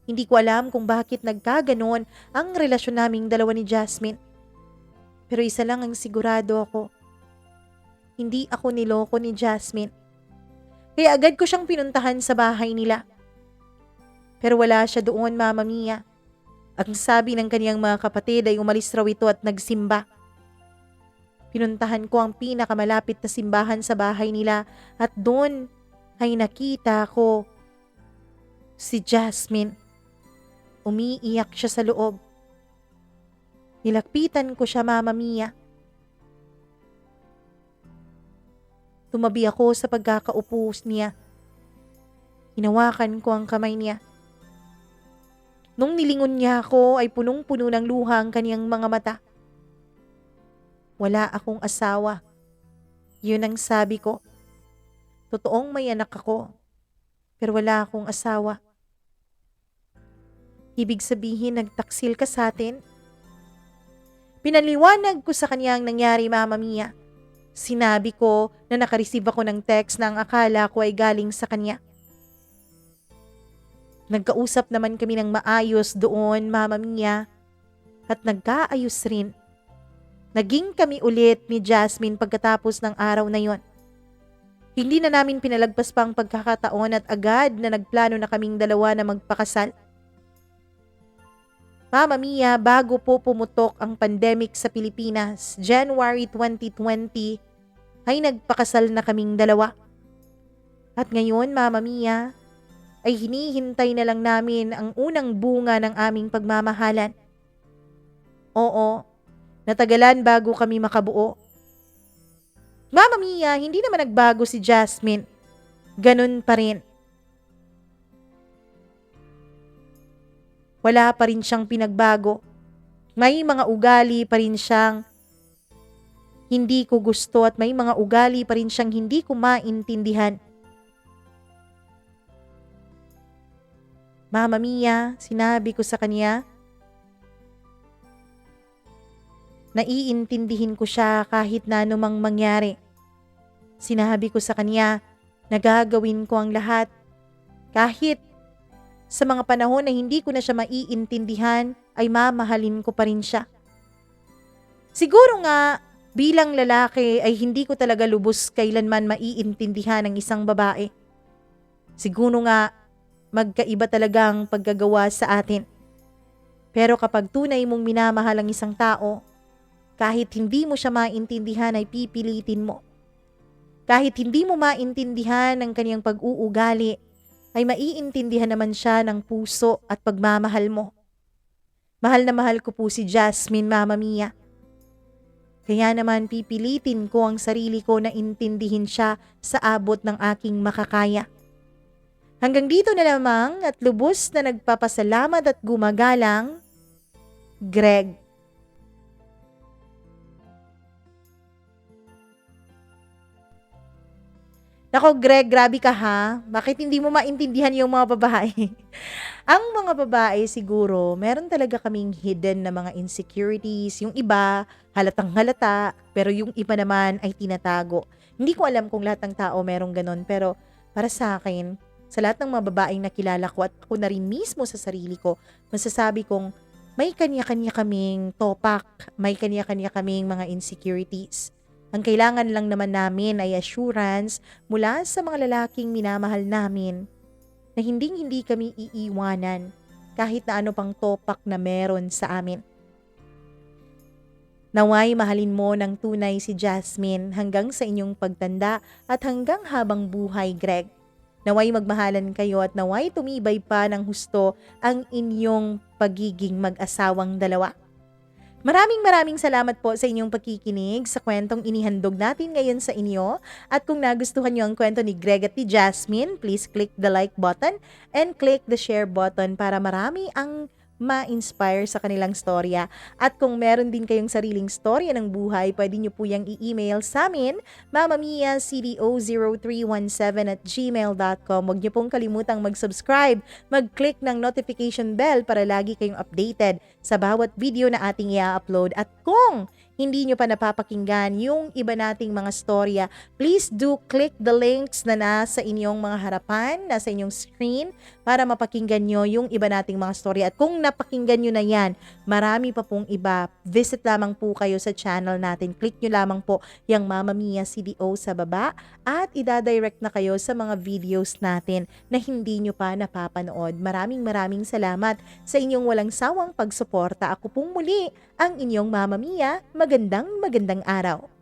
Hindi ko alam kung bakit nagkaganon ang relasyon naming dalawa ni Jasmine. Pero isa lang ang sigurado ako. Hindi ako niloko ni Jasmine. Kaya agad ko siyang pinuntahan sa bahay nila. Pero wala siya doon, Mama Mia. Ang sabi ng kaniyang mga kapatid ay umalis raw ito at nagsimba. Pinuntahan ko ang pinakamalapit na simbahan sa bahay nila at doon ay nakita ko si Jasmine. Umiiyak siya sa loob. Nilakpitan ko siya, Mama Mia. Tumabi ako sa pagkakaupo niya. Hinawakan ko ang kamay niya. Nung nilingon niya ako ay punong-puno ng luha ang kaniyang mga mata. Wala akong asawa. Yun ang sabi ko. Totoong may anak ako, pero wala akong asawa. Ibig sabihin nagtaksil ka sa atin? Pinaliwanag ko sa kanya ang nangyari, Mama Mia. Sinabi ko na nakareceive ako ng text na ang akala ko ay galing sa kanya. Nagkausap naman kami ng maayos doon, Mama Mia, at nagkaayos rin. Naging kami ulit ni Jasmine pagkatapos ng araw na yon. Hindi na namin pinalagpas pa ang pagkakataon at agad na nagplano na kaming dalawa na magpakasal. Mama Mia, bago po pumutok ang pandemic sa Pilipinas, January 2020, ay nagpakasal na kaming dalawa. At ngayon, Mama Mia, ay hinihintay na lang namin ang unang bunga ng aming pagmamahalan. Oo, natagalan bago kami makabuo. Mama Mia, hindi naman nagbago si Jasmine. Ganun pa rin. Wala pa rin siyang pinagbago. May mga ugali pa rin siyang hindi ko gusto at may mga ugali pa rin siyang hindi ko maintindihan. Mama Mia, sinabi ko sa kanya, naiintindihin ko siya kahit na anumang mangyari. Sinabi ko sa kanya na gagawin ko ang lahat kahit sa mga panahon na hindi ko na siya maiintindihan ay mamahalin ko pa rin siya. Siguro nga bilang lalaki ay hindi ko talaga lubos kailanman maiintindihan ng isang babae. Siguro nga magkaiba talaga ang paggagawa sa atin. Pero kapag tunay mong minamahal ang isang tao, kahit hindi mo siya maintindihan ay pipilitin mo. Kahit hindi mo maintindihan ang kanyang pag-uugali, ay maiintindihan naman siya ng puso at pagmamahal mo. Mahal na mahal ko po si Jasmine, Mama Mia. Kaya naman pipilitin ko ang sarili ko na intindihin siya sa abot ng aking makakaya. Hanggang dito na lamang at lubos na nagpapasalamat at gumagalang, Greg. Nako Greg, grabe ka ha. Bakit hindi mo maintindihan yung mga babae? Ang mga babae siguro, meron talaga kaming hidden na mga insecurities. Yung iba, halatang halata, pero yung iba naman ay tinatago. Hindi ko alam kung lahat ng tao merong ganon, pero para sa akin, sa lahat ng mga babaeng nakilala ko at ako na rin mismo sa sarili ko, masasabi kong may kanya-kanya kaming topak, may kanya-kanya kaming mga insecurities. Ang kailangan lang naman namin ay assurance mula sa mga lalaking minamahal namin na hindi kami iiwanan kahit na ano pang topak na meron sa amin. Naway mahalin mo ng tunay si Jasmine hanggang sa inyong pagtanda at hanggang habang buhay, Greg. Naway magmahalan kayo at naway tumibay pa ng husto ang inyong pagiging mag-asawang dalawa. Maraming salamat po sa inyong pakikinig sa kwentong inihandog natin ngayon sa inyo. At kung nagustuhan niyo ang kwento ni Greg at ni Jasmine, please click the like button and click the share button para marami ang ma-inspire sa kanilang storya. At kung meron din kayong sariling storya ng buhay, pwede nyo po yung i-email sa amin, mamamiacdo0317@gmail.com. Huwag nyo pong kalimutang mag-subscribe, mag-click ng notification bell para lagi kayong updated sa bawat video na ating i-upload. At kung hindi nyo pa napapakinggan yung iba nating mga storya, please do click the links na nasa inyong mga harapan, nasa inyong screen, para mapakinggan nyo yung iba nating mga storya. At kung napakinggan nyo na yan, marami pa pong iba, visit lamang po kayo sa channel natin. Click nyo lamang po yung Mama Mia CDO sa baba at idadirect na kayo sa mga videos natin na hindi nyo pa napapanood. Maraming salamat sa inyong walang sawang pagsuporta. Ako pong muli ang inyong Mama Mia. Magandang araw.